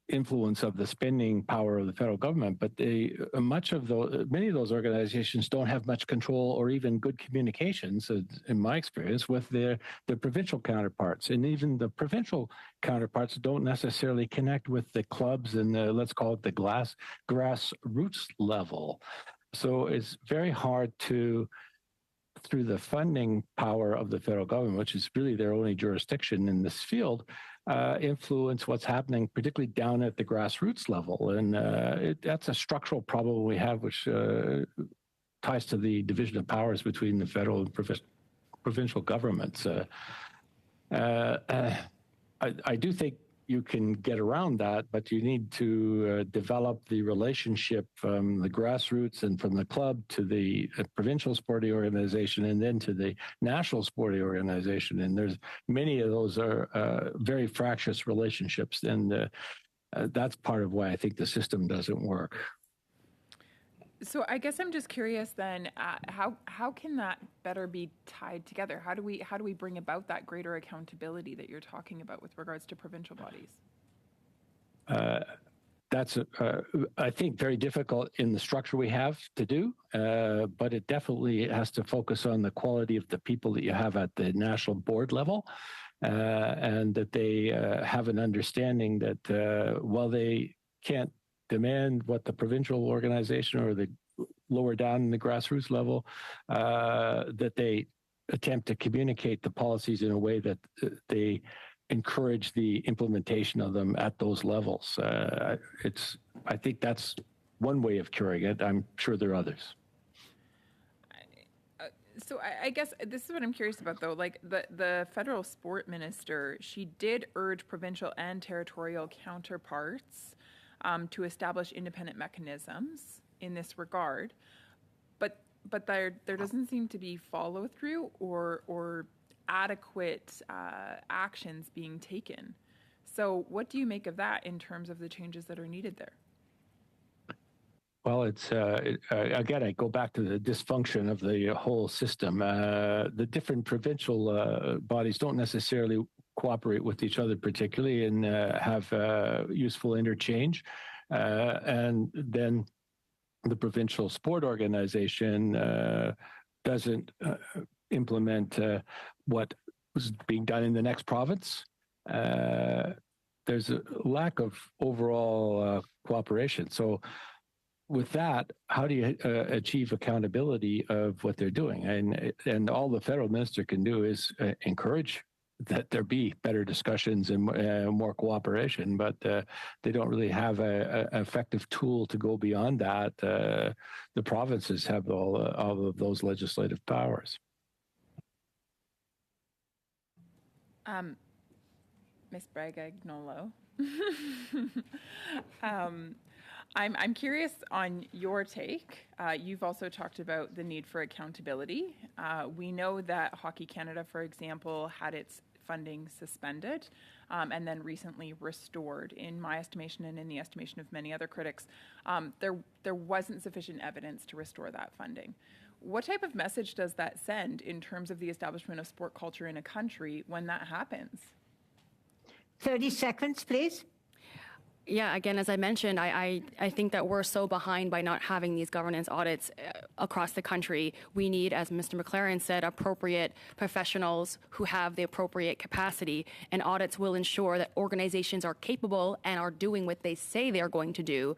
influence of the spending power of the federal government, but many of those organizations don't have much control or even good communications, in my experience, with their provincial counterparts. And even the provincial counterparts don't necessarily connect with the clubs and let's call it the grassroots level. So it's very hard to, through the funding power of the federal government, which is really their only jurisdiction in this field, influence what's happening, particularly down at the grassroots level. And that's a structural problem we have, which ties to the division of powers between the federal and provincial governments. I do think you can get around that, but you need to develop the relationship from the grassroots and from the club to the provincial sporting organization and then to the national sporting organization. And there's many of those are very fractious relationships. And that's part of why I think the system doesn't work. So I guess I'm just curious then, how can that better be tied together? How do we bring about that greater accountability that you're talking about with regards to provincial bodies? That's, I think, very difficult in the structure we have to do, but it definitely has to focus on the quality of the people that you have at the national board level, and that they have an understanding that while they can't demand what the provincial organization or the lower down in the grassroots level, that they attempt to communicate the policies in a way that they encourage the implementation of them at those levels. I think that's one way of curing it. I'm sure there are others. So I guess this is what I'm curious about, though. Like the federal sport minister, she did urge provincial and territorial counterparts to establish independent mechanisms in this regard, but there doesn't seem to be follow through or adequate actions being taken. So what do you make of that in terms of the changes that are needed there? Well, again, I go back to the dysfunction of the whole system. The different provincial bodies don't necessarily cooperate with each other particularly and have useful interchange. And then the provincial sport organization doesn't implement what was being done in the next province. There's a lack of overall cooperation. So with that, how do you achieve accountability of what they're doing? And all the federal minister can do is encourage that there be better discussions and more cooperation, but they don't really have an effective tool to go beyond that. The provinces have all of those legislative powers. Ms. Bragg-Agnolo, I'm curious on your take. You've also talked about the need for accountability. We know that Hockey Canada, for example, had its funding suspended and then recently restored. In my estimation and in the estimation of many other critics, there wasn't sufficient evidence to restore that funding. What type of message does that send in terms of the establishment of sport culture in a country when that happens? 30 seconds, please. yeah, again, as I mentioned, I think that we're so behind by not having these governance audits across the country. We need, as Mr. McLaren said, appropriate professionals who have the appropriate capacity, and audits will ensure that organizations are capable and are doing what they say they are going to do.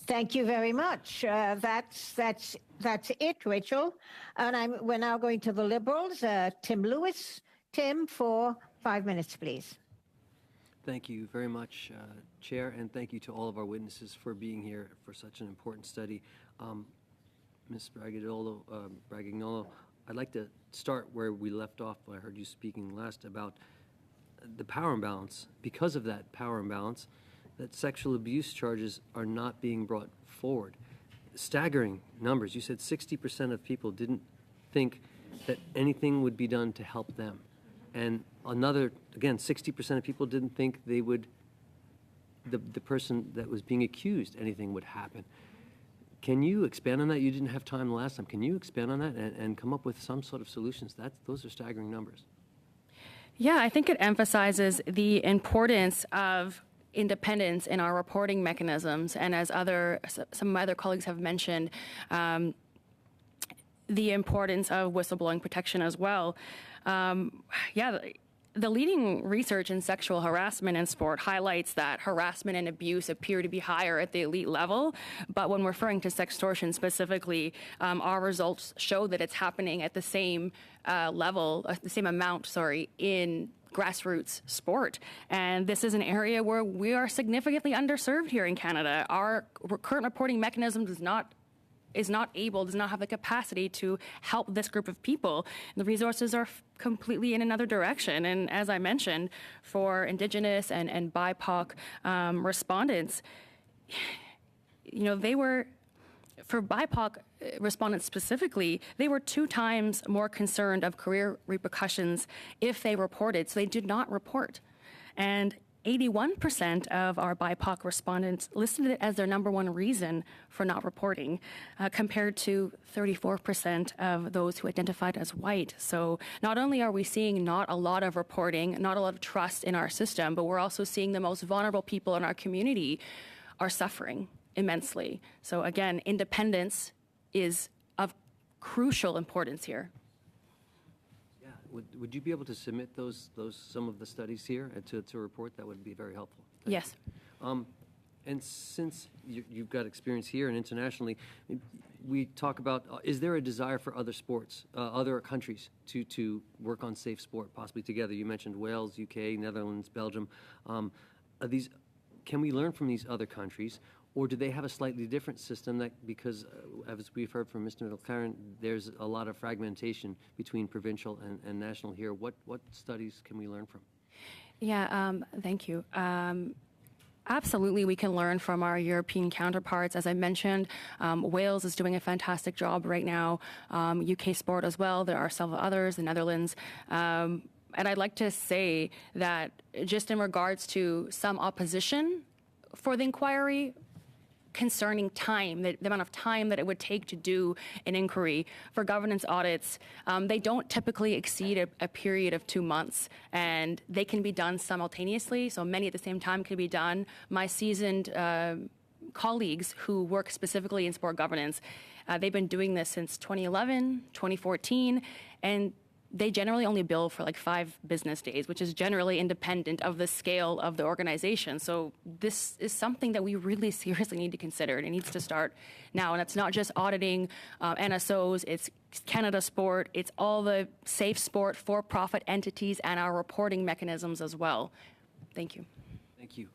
Thank you very much. That's it, Rachel. And we're now going to the Liberals. Tim Lewis. Tim, for 5 minutes, please. Thank you very much, Chair, and thank you to all of our witnesses for being here for such an important study. Ms. Bragagnolo, I'd like to start where we left off. I heard you speaking last about the power imbalance. Because of that power imbalance, that sexual abuse charges are not being brought forward. Staggering numbers. You said 60% of people didn't think that anything would be done to help them. And another, again, 60% of people didn't think they would, the person that was being accused, anything would happen. Can you expand on that? You didn't have time last time. Can you expand on that and come up with some sort of solutions? Those are staggering numbers. Yeah, I think it emphasizes the importance of independence in our reporting mechanisms. And as some of my other colleagues have mentioned, the importance of whistleblowing protection as well. The leading research in sexual harassment in sport highlights that harassment and abuse appear to be higher at the elite level, but when referring to sextortion specifically, our results show that it's happening at the same level, the same amount, in grassroots sport. And this is an area where we are significantly underserved here in Canada. Our current reporting mechanism does not have the capacity to help this group of people. The resources are completely in another direction. And as I mentioned, for Indigenous and BIPOC respondents, for BIPOC respondents specifically, they were 2 times more concerned of career repercussions if they reported, so they did not report. And 81% of our BIPOC respondents listed it as their #1 reason for not reporting, compared to 34% of those who identified as white. So not only are we seeing not a lot of reporting, not a lot of trust in our system, but we're also seeing the most vulnerable people in our community are suffering immensely. So again, independence is of crucial importance here. Would you be able to submit some of the studies here to a report? That would be very helpful. Yes. And since you've got experience here and internationally, we talk about, is there a desire for other sports, other countries to work on safe sport, possibly together? You mentioned Wales, UK, Netherlands, Belgium. Can we learn from these other countries? Or do they have a slightly different system because, as we've heard from Mr. McLaren, there's a lot of fragmentation between provincial and national here. What studies can we learn from? Yeah, thank you. Absolutely, we can learn from our European counterparts. As I mentioned, Wales is doing a fantastic job right now. UK Sport as well. There are several others, the Netherlands. And I'd like to say that just in regards to some opposition for the inquiry, concerning time, the amount of time that it would take to do an inquiry for governance audits, they don't typically exceed a period of 2 months, and they can be done simultaneously, so many at the same time can be done. My seasoned colleagues who work specifically in sport governance, they've been doing this since 2011, 2014, and they generally only bill for like 5 business days, which is generally independent of the scale of the organization. So this is something that we really seriously need to consider, and it needs to start now. And it's not just auditing NSOs, it's Canada Sport, it's all the safe sport for-profit entities and our reporting mechanisms as well. Thank you. Thank you.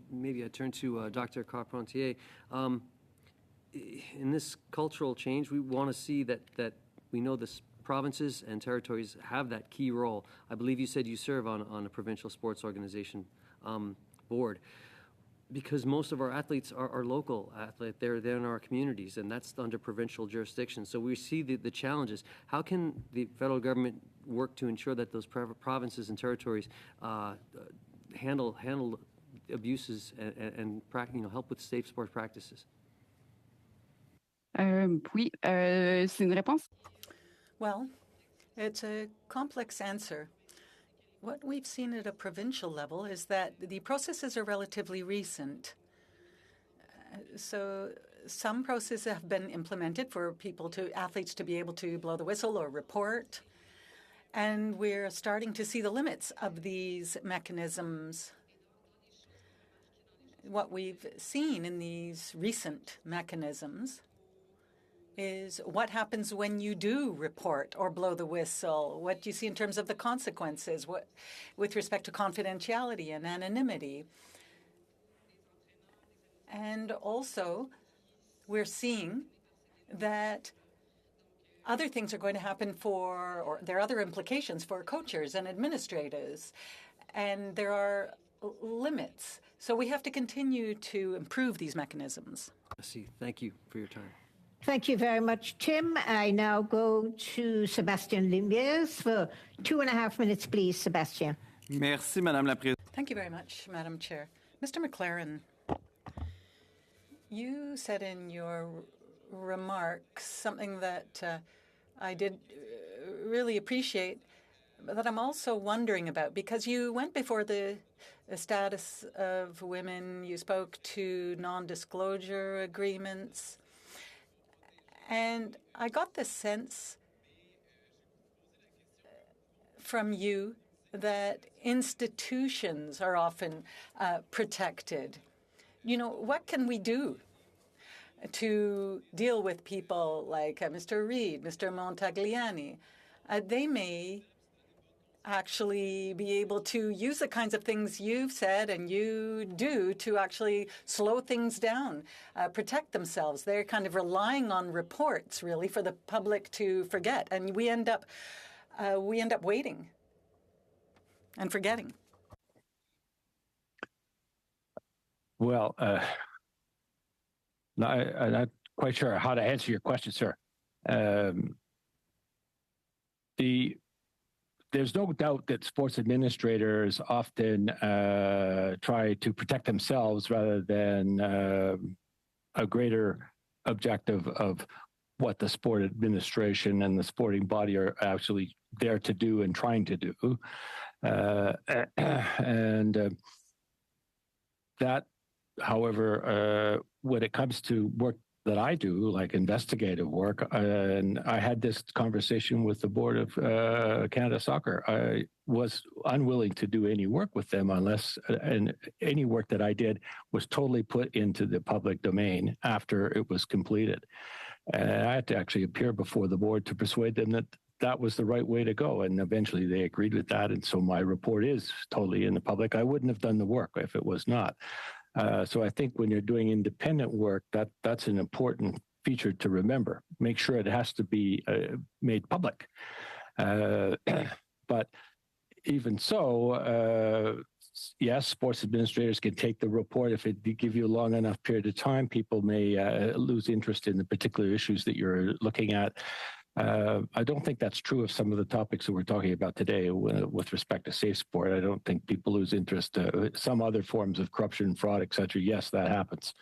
Maybe I turn to Dr. Carpentier. In this cultural change, we want to see that we know this provinces and territories have that key role. I believe you said you serve on a provincial sports organization board, because most of our athletes are local athletes. They're in our communities, and that's under provincial jurisdiction. So we see the challenges. How can the federal government work to ensure that those provinces and territories handle abuses and help with safe sport practices? Oui, c'est une réponse. Well, it's a complex answer. what we've seen at a provincial level is that the processes are relatively recent. So some processes have been implemented for athletes to be able to blow the whistle or report. And we're starting to see the limits of these mechanisms. What we've seen in these recent mechanisms is what happens when you do report or blow the whistle. What do you see in terms of the consequences with respect to confidentiality and anonymity? And also, we're seeing that other things are going to happen or there are other implications for coaches and administrators, and there are limits. So we have to continue to improve these mechanisms. Thank you for your time. Thank you very much, Tim. I now go to Sébastien Limbiès for 2.5 minutes, please, Sébastien. Merci, Madame la Présidente. Thank you very much, Madam Chair. Mr. McLaren, you said in your remarks something that I did really appreciate, but that I'm also wondering about, because you went before the status of women, you spoke to non-disclosure agreements, and I got the sense from you that institutions are often protected. You know, what can we do to deal with people like Mr. Reid, Mr. Montagliani? They may actually be able to use the kinds of things you've said and you do to actually slow things down, protect themselves. They're kind of relying on reports, really, for the public to forget. And we end up waiting and forgetting. Well, I'm not quite sure how to answer your question, sir. There's no doubt that sports administrators often try to protect themselves rather than a greater objective of what the sport administration and the sporting body are actually there to do and trying to do. That, however, when it comes to work that I do, like investigative work, and I had this conversation with the board of Canada Soccer. I was unwilling to do any work with them unless, and any work that I did was totally put into the public domain after it was completed. And I had to actually appear before the board to persuade them that that was the right way to go. And eventually they agreed with that. And so my report is totally in the public. I wouldn't have done the work if it was not. So I think when you're doing independent work, that's an important feature to remember. Make sure it has to be made public. But even so, yes, sports administrators can take the report. If it give you a long enough period of time, people may lose interest in the particular issues that you're looking at. I don't think that's true of some of the topics that we're talking about today with respect to safe sport. I don't think people lose interest. Some other forms of corruption, fraud, et cetera, yes, that happens.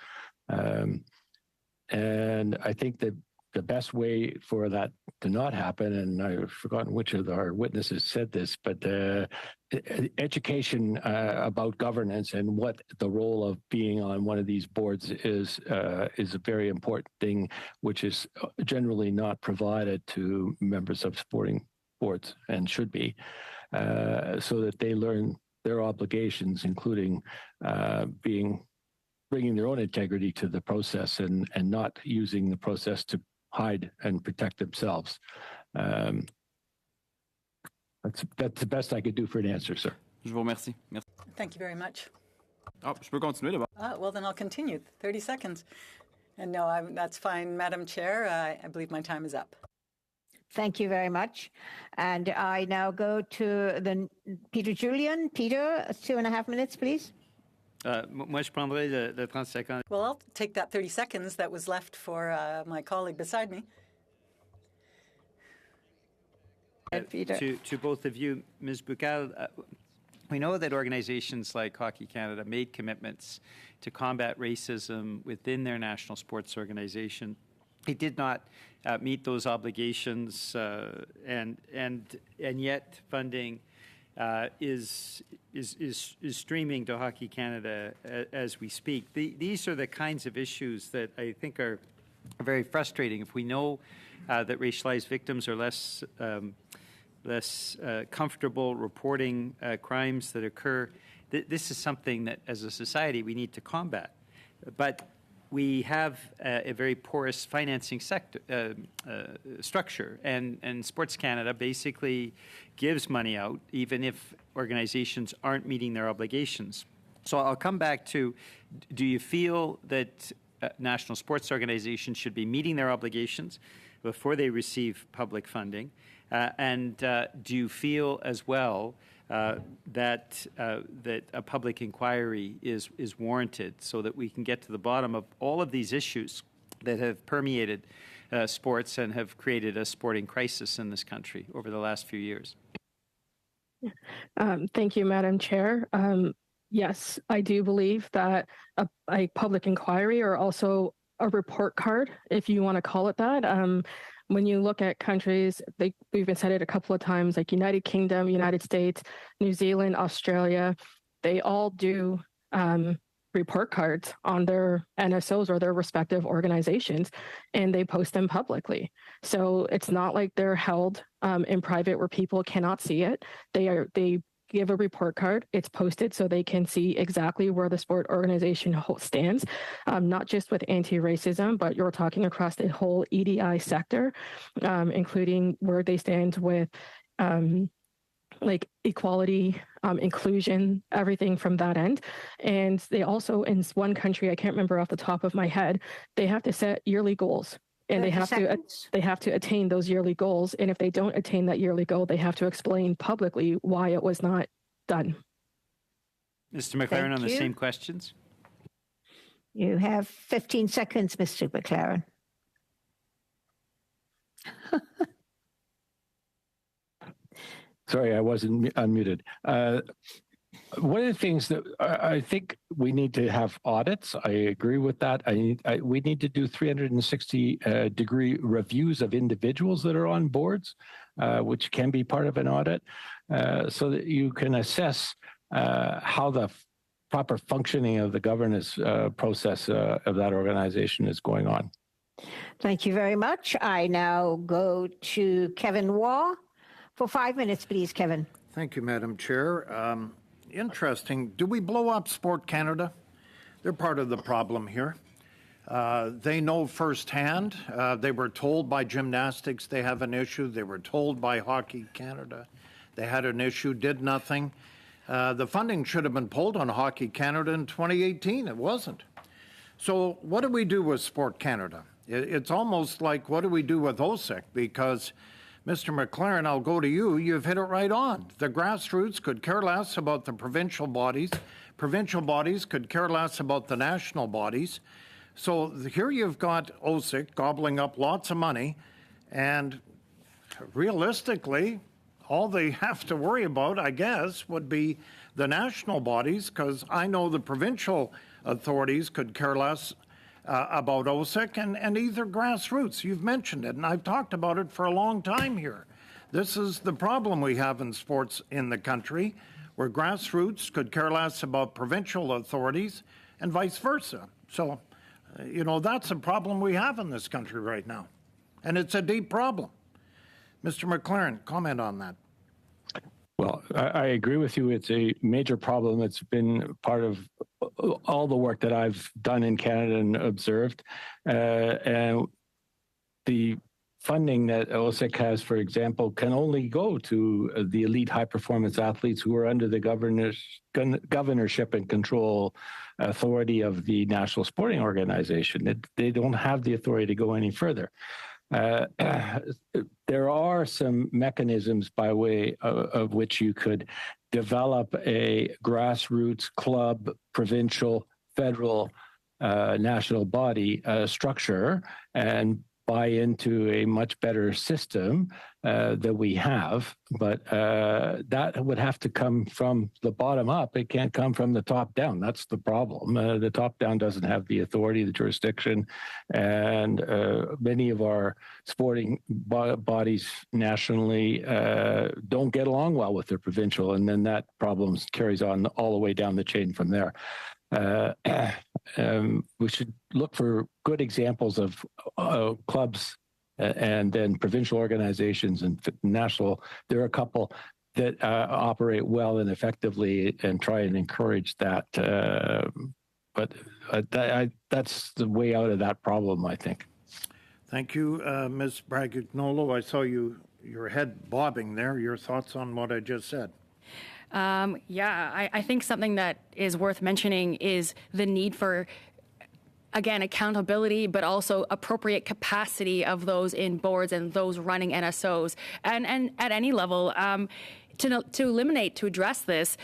And I think that the best way for that to not happen, and I've forgotten which of our witnesses said this, but education about governance and what the role of being on one of these boards is a very important thing, which is generally not provided to members of sporting boards and should be, so that they learn their obligations, including bringing their own integrity to the process and not using the process to hide and protect themselves. That's the best I could do for an answer, sir. Je vous remercie. Merci. Thank you very much. Ah, je peux continuer d'abord. Well, then I'll continue. 30 seconds. And no, that's fine, Madam Chair. I believe my time is up. Thank you very much. And I now go to Peter Julian. Peter, 2.5 minutes, please. Moi, je prendrai le 30 secondes. Well, I'll take that 30 seconds that was left for my colleague beside me. To both of you, Ms. Buccal, we know that organizations like Hockey Canada made commitments to combat racism within their national sports organization. They did not meet those obligations, and yet funding is streaming to Hockey Canada as we speak. These are the kinds of issues that I think are very frustrating. If we know that racialized victims are less comfortable reporting crimes that occur, this is something that, as a society, we need to combat. But we have a very porous financing structure, and Sports Canada basically gives money out, even if organizations aren't meeting their obligations. So I'll come back to, do you feel that national sports organizations should be meeting their obligations before they receive public funding? And do you feel as well that a public inquiry is warranted so that we can get to the bottom of all of these issues that have permeated sports and have created a sporting crisis in this country over the last few years? Thank you, Madam Chair. Yes, I do believe that a public inquiry, or also a report card, if you want to call it that. When you look at countries, we've said it a couple of times, like United Kingdom, United States, New Zealand, Australia, they all do report cards on their NSOs or their respective organizations, and they post them publicly. So it's not like they're held in private where people cannot see it. They give a report card, it's posted so they can see exactly where the sport organization stands, not just with anti-racism, but you're talking across the whole EDI sector, including where they stand with like equality, inclusion, everything from that end. And they also, in one country, I can't remember off the top of my head, they have to set yearly goals. And they have to attain those yearly goals. And if they don't attain that yearly goal, they have to explain publicly why it was not done. Mr. McLaren, on the same questions. You have 15 seconds, Mr. McLaren. Sorry, I wasn't unmuted. One of the things that I think we need to have audits. I agree with that. We need to do 360-degree reviews of individuals that are on boards, which can be part of an audit, so that you can assess how the proper functioning of the governance process of that organization is going on. Thank you very much. I now go to Kevin Waugh for 5 minutes, please, Kevin. Thank you, Madam Chair. Interesting. Do we blow up Sport Canada? They're part of the problem here. They know firsthand. They were told by gymnastics they have an issue. They were told by Hockey Canada they had an issue, did nothing. The funding should have been pulled on Hockey Canada in 2018. It wasn't. So what do we do with Sport Canada? It's almost like, what do we do with OSIC? Because Mr. McLaren, I'll go to you. You've hit it right on. The grassroots could care less about the provincial bodies. Provincial bodies could care less about the national bodies. So here you've got OSIC gobbling up lots of money, and realistically, all they have to worry about, I guess, would be the national bodies, because I know the provincial authorities could care less about OSIC and either grassroots. You've mentioned it, and I've talked about it for a long time here. This is the problem we have in sports in the country, where grassroots could care less about provincial authorities and vice versa. So, you know, that's a problem we have in this country right now, and it's a deep problem. Mr. McLaren, comment on that. Well, I agree with you. It's a major problem. It's been part of all the work that I've done in Canada and observed. And the funding that OSIC has, for example, can only go to the elite high-performance athletes who are under the governorship and control authority of the National Sporting Organization. They don't have the authority to go any further. There are some mechanisms by way of which you could develop a grassroots club, provincial, federal, national body structure and buy into a much better system that we have, but that would have to come from the bottom up. It can't come from the top down. That's the problem. The top down doesn't have the authority, the jurisdiction, and many of our sporting bodies nationally don't get along well with their provincial, and then that problem carries on all the way down the chain from there. We should look for good examples of clubs and then provincial organizations and national. There are a couple that operate well and effectively and try and encourage that. But that's the way out of that problem, I think. Thank you, Ms. Braggignolo. I saw your head bobbing there. Your thoughts on what I just said? I think something that is worth mentioning is the need for, again, accountability, but also appropriate capacity of those in boards and those running NSOs. And at any level, to address this,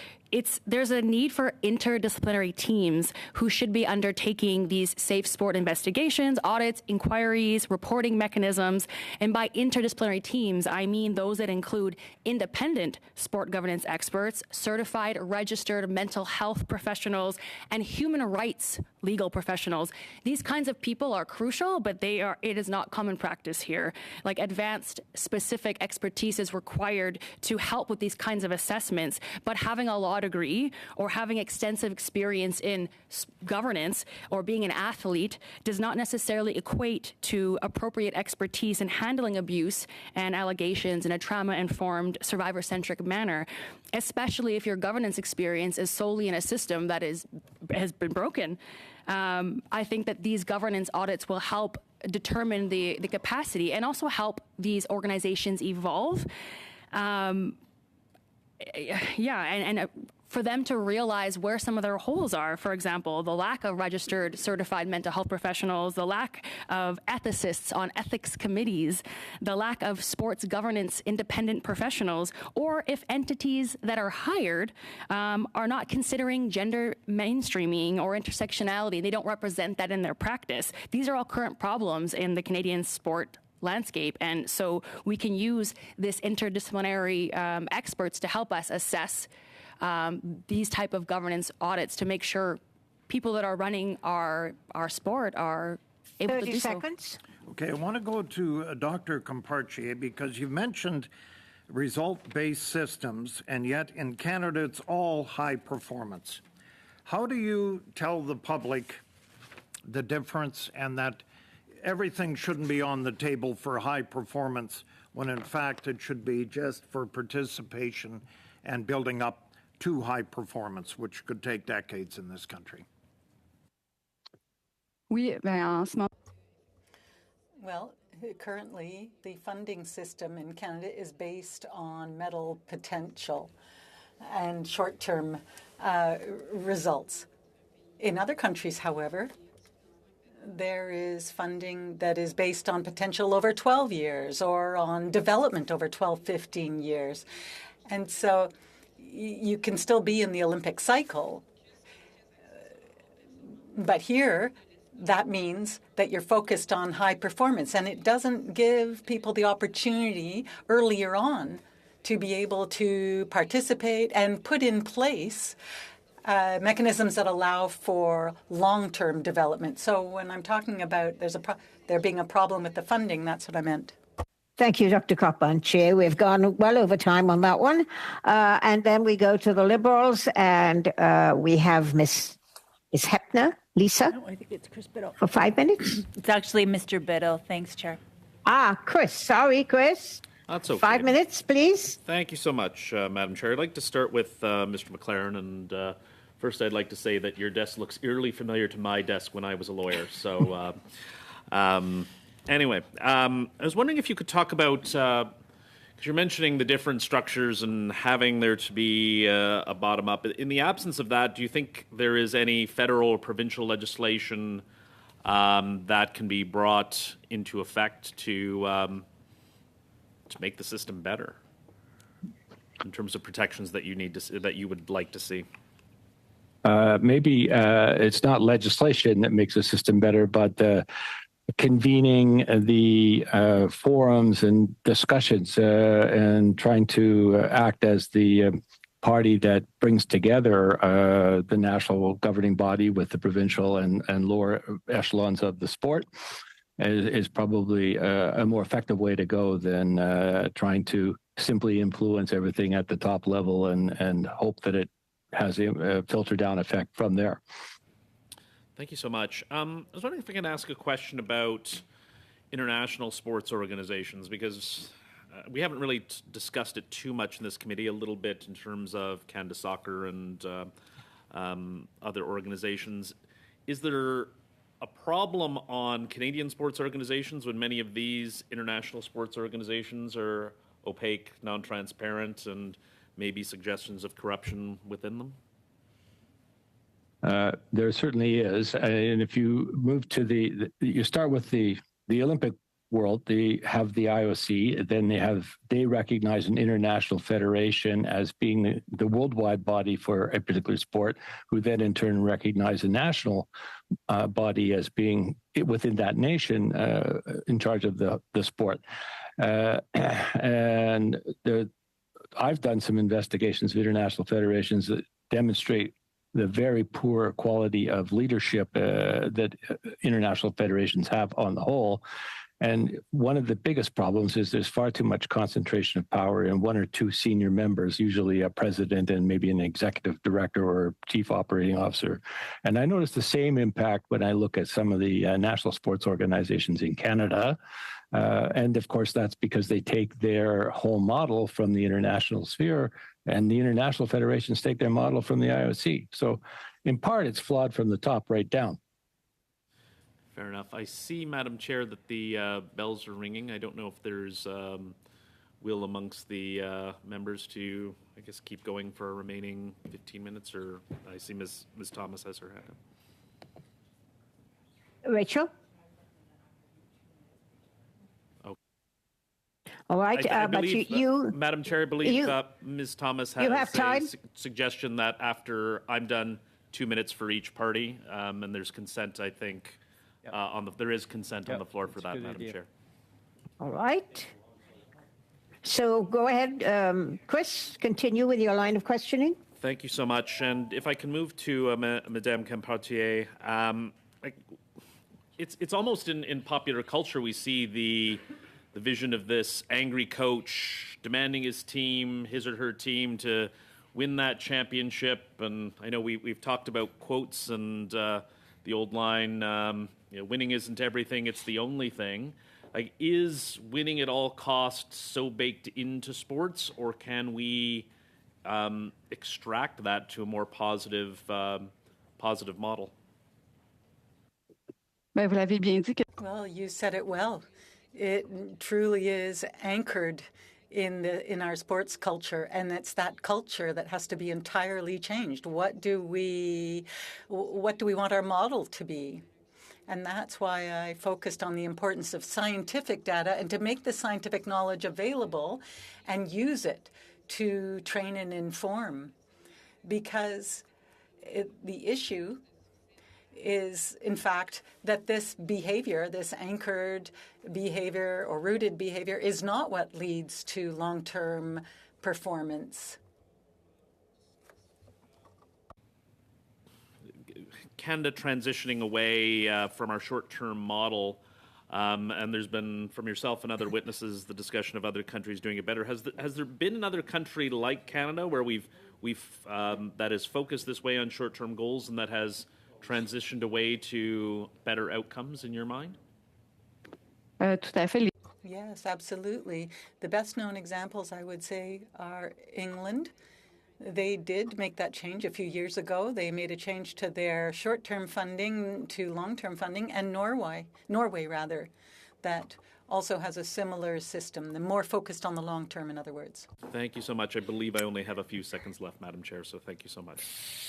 there's a need for interdisciplinary teams who should be undertaking these safe sport investigations, audits, inquiries, reporting mechanisms. And by interdisciplinary teams, I mean those that include independent sport governance experts, certified registered mental health professionals, and human rights legal professionals. These kinds of people are crucial, but it is not common practice here. Like, advanced specific expertise is required to help with these kinds of assessments, but having a law degree or having extensive experience in governance or being an athlete does not necessarily equate to appropriate expertise in handling abuse and allegations in a trauma-informed, survivor-centric manner, especially if your governance experience is solely in a system that has been broken. I think that these governance audits will help determine the capacity and also help these organizations evolve. For them to realize where some of their holes are. For example, the lack of registered certified mental health professionals, the lack of ethicists on ethics committees, the lack of sports governance independent professionals, or if entities that are hired are not considering gender mainstreaming or intersectionality, they don't represent that in their practice. These are all current problems in the Canadian sport landscape, and so we can use this interdisciplinary experts to help us assess these type of governance audits to make sure people that are running our sport are able to do 30 seconds. Okay, I want to go to Dr. Compartier because you mentioned result-based systems, and yet in Canada it's all high performance. How do you tell the public the difference and that everything shouldn't be on the table for high performance when in fact it should be just for participation and building up to high performance, which could take decades in this country? Well, currently the funding system in Canada is based on medal potential and short-term results. In other countries, however, there is funding that is based on potential over 12 years or on development over 12, 15 years. And so you can still be in the Olympic cycle. But here, that means that you're focused on high performance, and it doesn't give people the opportunity earlier on to be able to participate and put in place mechanisms that allow for long-term development. So when I'm talking about there being a problem with the funding, that's what I meant. Thank you, Dr. Carpentier. We've gone well over time on that one. And then we go to the Liberals, and we have Ms. Hepner, Lisa. No, I think it's Chris Biddle. For 5 minutes? It's actually Mr. Biddle. Thanks, Chair. Chris. Sorry, Chris. That's okay. 5 minutes, please. Thank you so much, Madam Chair. I'd like to start with Mr. McLaren, and first I'd like to say that your desk looks eerily familiar to my desk when I was a lawyer. So anyway, I was wondering if you could talk about, because you're mentioning the different structures and having there to be a bottom-up. In the absence of that, do you think there is any federal or provincial legislation that can be brought into effect to make the system better in terms of protections that you would like to see? Maybe it's not legislation that makes the system better, but convening the forums and discussions and trying to act as the party that brings together the national governing body with the provincial and lower echelons of the sport is probably a more effective way to go than trying to simply influence everything at the top level and hope that it has a filter down effect from there. Thank you so much. I was wondering if I can ask a question about international sports organizations, because we haven't really discussed it too much in this committee, a little bit in terms of Canada Soccer and other organizations. Is there a problem on Canadian sports organizations when many of these international sports organizations are opaque, non-transparent, and maybe suggestions of corruption within them? There certainly is. And if you move to you start with the Olympic world, they have the IOC, then they recognize an international federation as being the worldwide body for a particular sport, who then in turn recognize a national body as being within that nation in charge of the sport. And I've done some investigations of international federations that demonstrate the very poor quality of leadership that international federations have on the whole. And one of the biggest problems is there's far too much concentration of power in one or two senior members, usually a president and maybe an executive director or chief operating officer. And I notice the same impact when I look at some of the national sports organizations in Canada. And of course, that's because they take their whole model from the international sphere, and the international federations take their model from the IOC. So in part, it's flawed from the top right down. Fair enough. I see, Madam Chair, that the bells are ringing. I don't know if there's will amongst the members to, I guess, keep going for a remaining 15 minutes, or I see Ms. Thomas has her hand up. Rachel? All right, I but believe, you Madam Chair, I believe Ms. Thomas has a suggestion that after I'm done, 2 minutes for each party, and there's consent, I think, there is consent on the floor for that, Madam Chair. All right. So go ahead, Chris, continue with your line of questioning. Thank you so much. And if I can move to Madame Campartier, it's almost in popular culture we see the vision of this angry coach demanding his team, his or her team, to win that championship. And I know we've talked about quotes and the old line, winning isn't everything, it's the only thing. Like, is winning at all costs so baked into sports, or can we extract that to a more positive model? Well, you said it well. It truly is anchored in our sports culture, and it's that culture that has to be entirely changed. What do we want our model to be? And that's why I focused on the importance of scientific data and to make the scientific knowledge available and use it to train and inform. Because the issue is, in fact, that this behavior, this anchored behavior or rooted behavior, is not what leads to long-term performance. Canada transitioning away from our short-term model, and there's been, from yourself and other witnesses, the discussion of other countries doing it better. Has there been another country like Canada where we've that has focused this way on short-term goals and that has transitioned away to better outcomes in your mind? Yes, absolutely. The best-known examples, I would say, are England. They did make that change a few years ago. They made a change to their short-term funding to long-term funding, and Norway, that also has a similar system, the more focused on the long term, in other words. Thank you so much. I believe I only have a few seconds left, Madam Chair, so thank you so much.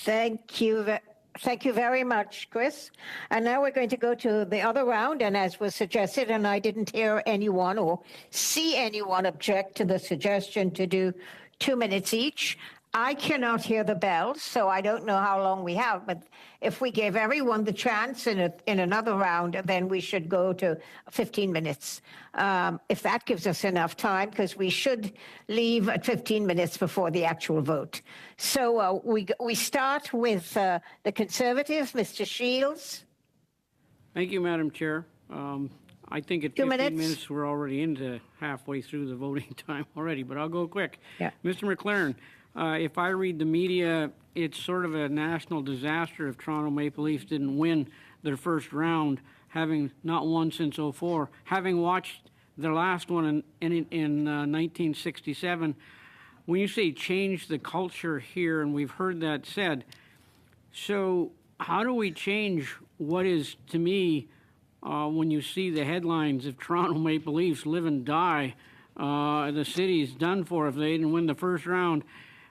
Thank you. Thank you very much, Chris. And now we're going to go to the other round. And as was suggested, and I didn't hear anyone or see anyone object to the suggestion to do 2 minutes each, I cannot hear the bells, so I don't know how long we have. But if we give everyone the chance in another round, then we should go to 15 minutes. If that gives us enough time, because we should leave at 15 minutes before the actual vote. So we start with the Conservatives, Mr. Shields. Thank you, Madam Chair. I think at 15 minutes we're already into halfway through the voting time already, but I'll go quick. Yeah. Mr. McLaren, if I read the media, it's sort of a national disaster if Toronto Maple Leafs didn't win their first round, having not won since '04. Having watched their last one in 1967, when you say change the culture here, and we've heard that said, so how do we change what is, to me, when you see the headlines of Toronto Maple Leafs live and die, the city's done for if they didn't win the first round.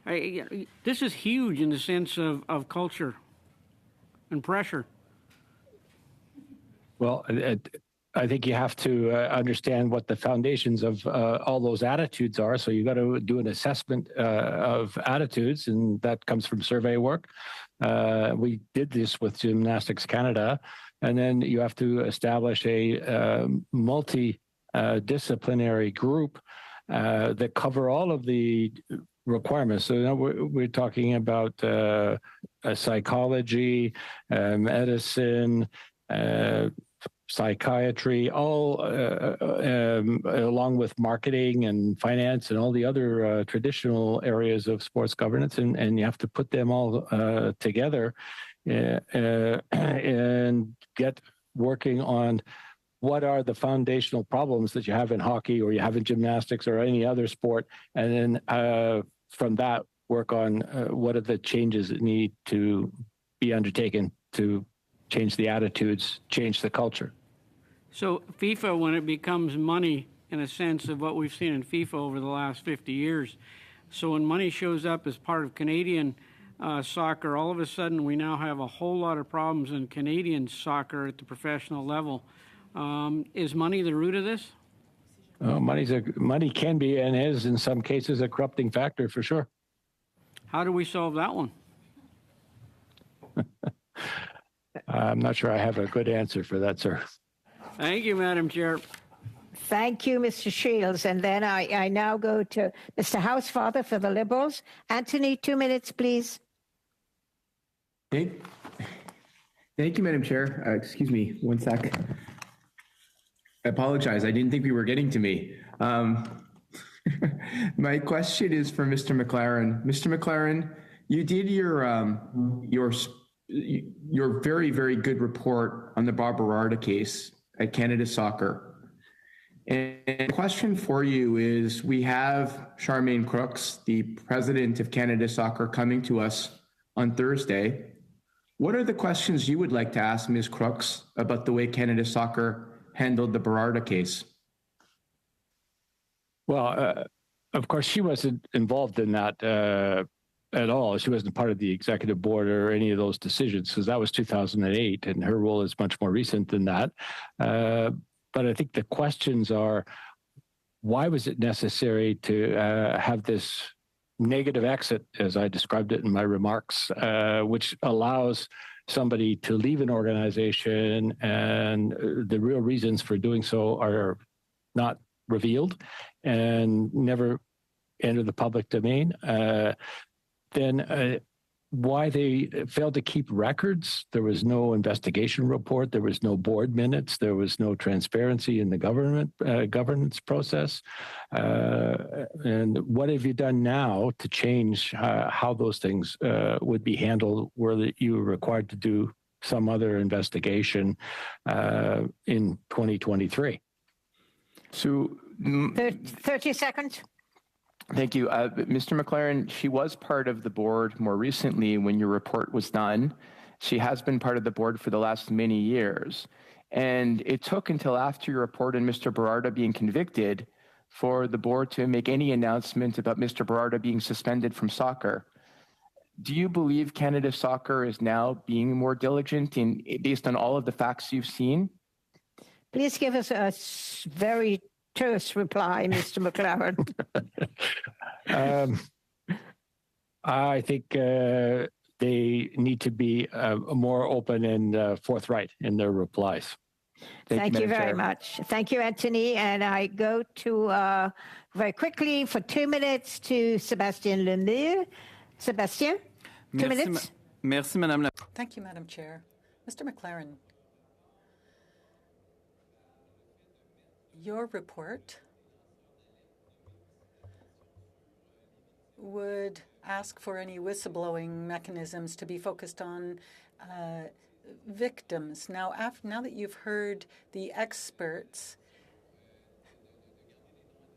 This is huge in the sense of culture and pressure. Well, I think you have to understand what the foundations of all those attitudes are. So you got to do an assessment of attitudes, and that comes from survey work. We did this with Gymnastics Canada, and then you have to establish a multidisciplinary group that cover all of the requirements. So now we're talking about psychology, medicine, psychiatry, all along with marketing and finance and all the other traditional areas of sports governance, and you have to put them all together and get working on what are the foundational problems that you have in hockey or you have in gymnastics or any other sport, and then from that work on what are the changes that need to be undertaken to change the attitudes, change the culture. So FIFA, when it becomes money, in a sense of what we've seen in FIFA over the last 50 years, so when money shows up as part of Canadian soccer, all of a sudden we now have a whole lot of problems in Canadian soccer at the professional level. Is money the root of this? Money can be and is in some cases a corrupting factor for sure. How do we solve that one? I'm not sure I have a good answer for that, sir. Thank you, Madam Chair. Thank you, Mr. Shields. And then I now go to Mr. Housefather for the Liberals. Anthony, 2 minutes, please. Thank you, Madam Chair. Excuse me, one sec. I apologize. I didn't think we were getting to me. My question is for Mr. McLaren. Mr. McLaren, you did your very, very good report on the Bob Berardi case at Canada Soccer. And the question for you is, we have Charmaine Crooks, the president of Canada Soccer, coming to us on Thursday. What are the questions you would like to ask Ms. Crooks about the way Canada Soccer handled the Berardi case? Well, of course, she wasn't involved in that at all. She wasn't part of the executive board or any of those decisions, because that was 2008, and her role is much more recent than that. But I think the questions are, why was it necessary to have this negative exit, as I described it in my remarks, which allows somebody to leave an organization and the real reasons for doing so are not revealed and never enter the public domain? Then why they failed to keep records? There was no investigation report. There was no board minutes. There was no transparency in the governance process. And what have you done now to change how those things would be handled, were you were required to do some other investigation in 2023? So 30 seconds. Thank you. Mr. McLaren, she was part of the board more recently when your report was done. She has been part of the board for the last many years. And it took until after your report and Mr. Berardi being convicted for the board to make any announcement about Mr. Berardi being suspended from soccer. Do you believe Canada Soccer is now being more diligent based on all of the facts you've seen? Please give us a very terse reply, Mr. McLaren. I think they need to be more open and forthright in their replies. Thank you very Chair. much. Thank you, Anthony. And I go to very quickly for 2 minutes to Sébastien Lemire. Sébastien, 2 minutes. Merci, Madame la Thank you, Madam Chair. Mr. McLaren, your report would ask for any whistleblowing mechanisms to be focused on victims. Now that you've heard the experts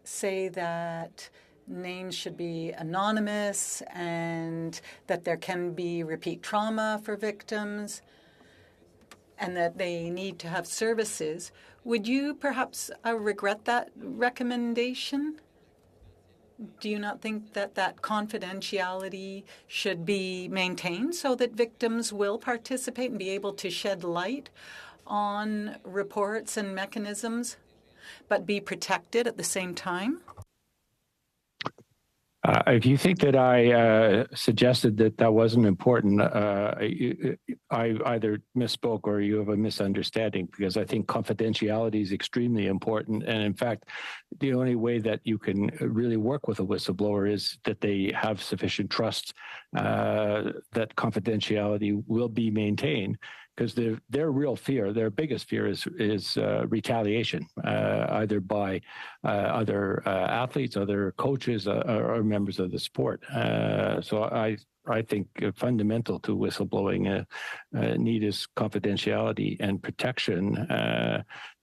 say that names should be anonymous and that there can be repeat trauma for victims and that they need to have services, would you perhaps regret that recommendation? Do you not think that that confidentiality should be maintained so that victims will participate and be able to shed light on reports and mechanisms, but be protected at the same time? If you think that I suggested that wasn't important, I either misspoke or you have a misunderstanding, because I think confidentiality is extremely important. And in fact, the only way that you can really work with a whistleblower is that they have sufficient trust that confidentiality will be maintained. Because their real fear, their biggest fear is retaliation, either by other athletes, other coaches, or members of the sport. So I think fundamental to whistleblowing need is confidentiality and protection.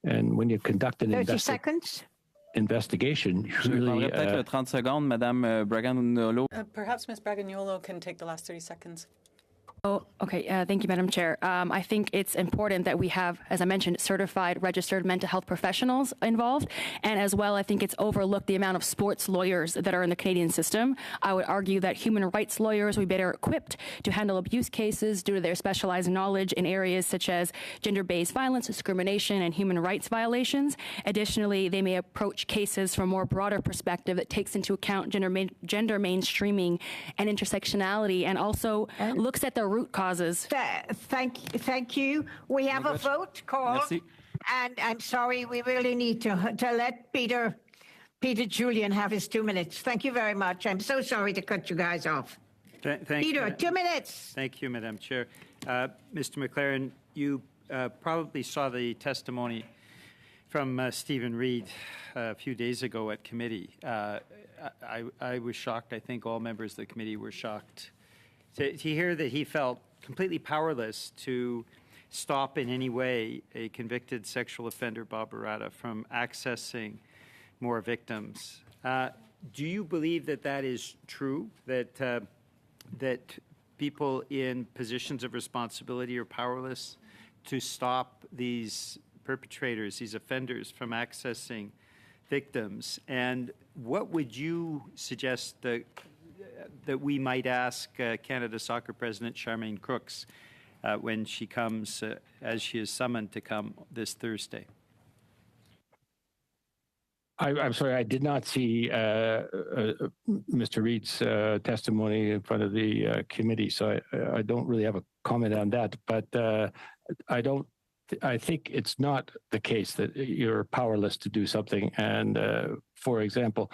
And when you conduct an 30 seconds. investigation, Je really, peut-être 30 secondes, Madame Bragagnolo. Perhaps Ms. Bragagnolo can take the last 30 seconds. Oh, okay. Thank you, Madam Chair. I think it's important that we have, as I mentioned, certified, registered mental health professionals involved. And as well, I think it's overlooked the amount of sports lawyers that are in the Canadian system. I would argue that human rights lawyers would be better equipped to handle abuse cases due to their specialized knowledge in areas such as gender-based violence, discrimination, and human rights violations. Additionally, they may approach cases from a more broader perspective that takes into account gender mainstreaming and intersectionality, and also looks at the root causes. Thank you. We have a vote call. Merci. And I'm sorry, we really need to let Peter Julian have his 2 minutes. Thank you very much. I'm so sorry to cut you guys off. Peter, 2 minutes. Thank you, Madam Chair. Mr. McLaren, you probably saw the testimony from Stephen Reid a few days ago at committee. I was shocked. I think all members of the committee were shocked to hear that he felt completely powerless to stop in any way a convicted sexual offender, Bob Arata, from accessing more victims. Do you believe that that is true, that people in positions of responsibility are powerless to stop these perpetrators, these offenders, from accessing victims? And what would you suggest that we might ask Canada Soccer President Charmaine Crooks when she comes, as she is summoned to come this Thursday? I'm sorry, I did not see Mr. Reid's testimony in front of the committee, so I don't really have a comment on that. But I think it's not the case that you're powerless to do something. And for example,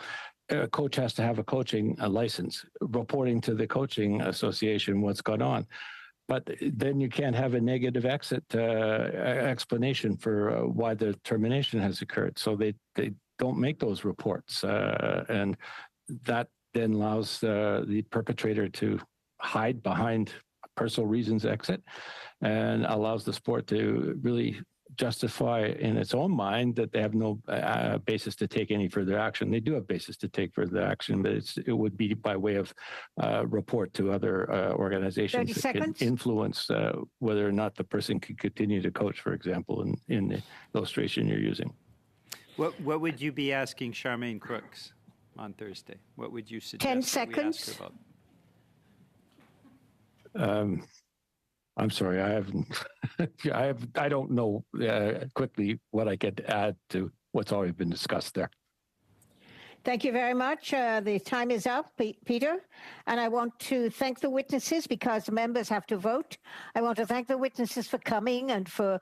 a coach has to have a coaching license, reporting to the coaching association what's gone on. But then you can't have a negative exit explanation for why the termination has occurred. So they don't make those reports. And that then allows the perpetrator to hide behind personal reasons exit, and allows the sport to really justify in its own mind that they have no basis to take any further action. They do have basis to take further action, but it would be by way of report to other organizations that can influence whether or not the person can continue to coach, for example, in the illustration you're using. What would you be asking Charmaine Crooks on Thursday? What would you suggest 10 that seconds. we ask her about? I'm sorry, I don't know quickly what I could add to what's already been discussed there. Thank you very much. The time is up, Peter. And I want to thank the witnesses because the members have to vote. I want to thank the witnesses for coming and for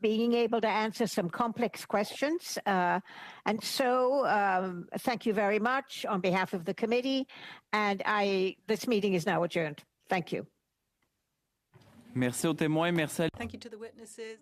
being able to answer some complex questions. And so thank you very much on behalf of the committee. And this meeting is now adjourned. Thank you. Merci aux témoins, merci. Thank you to the witnesses.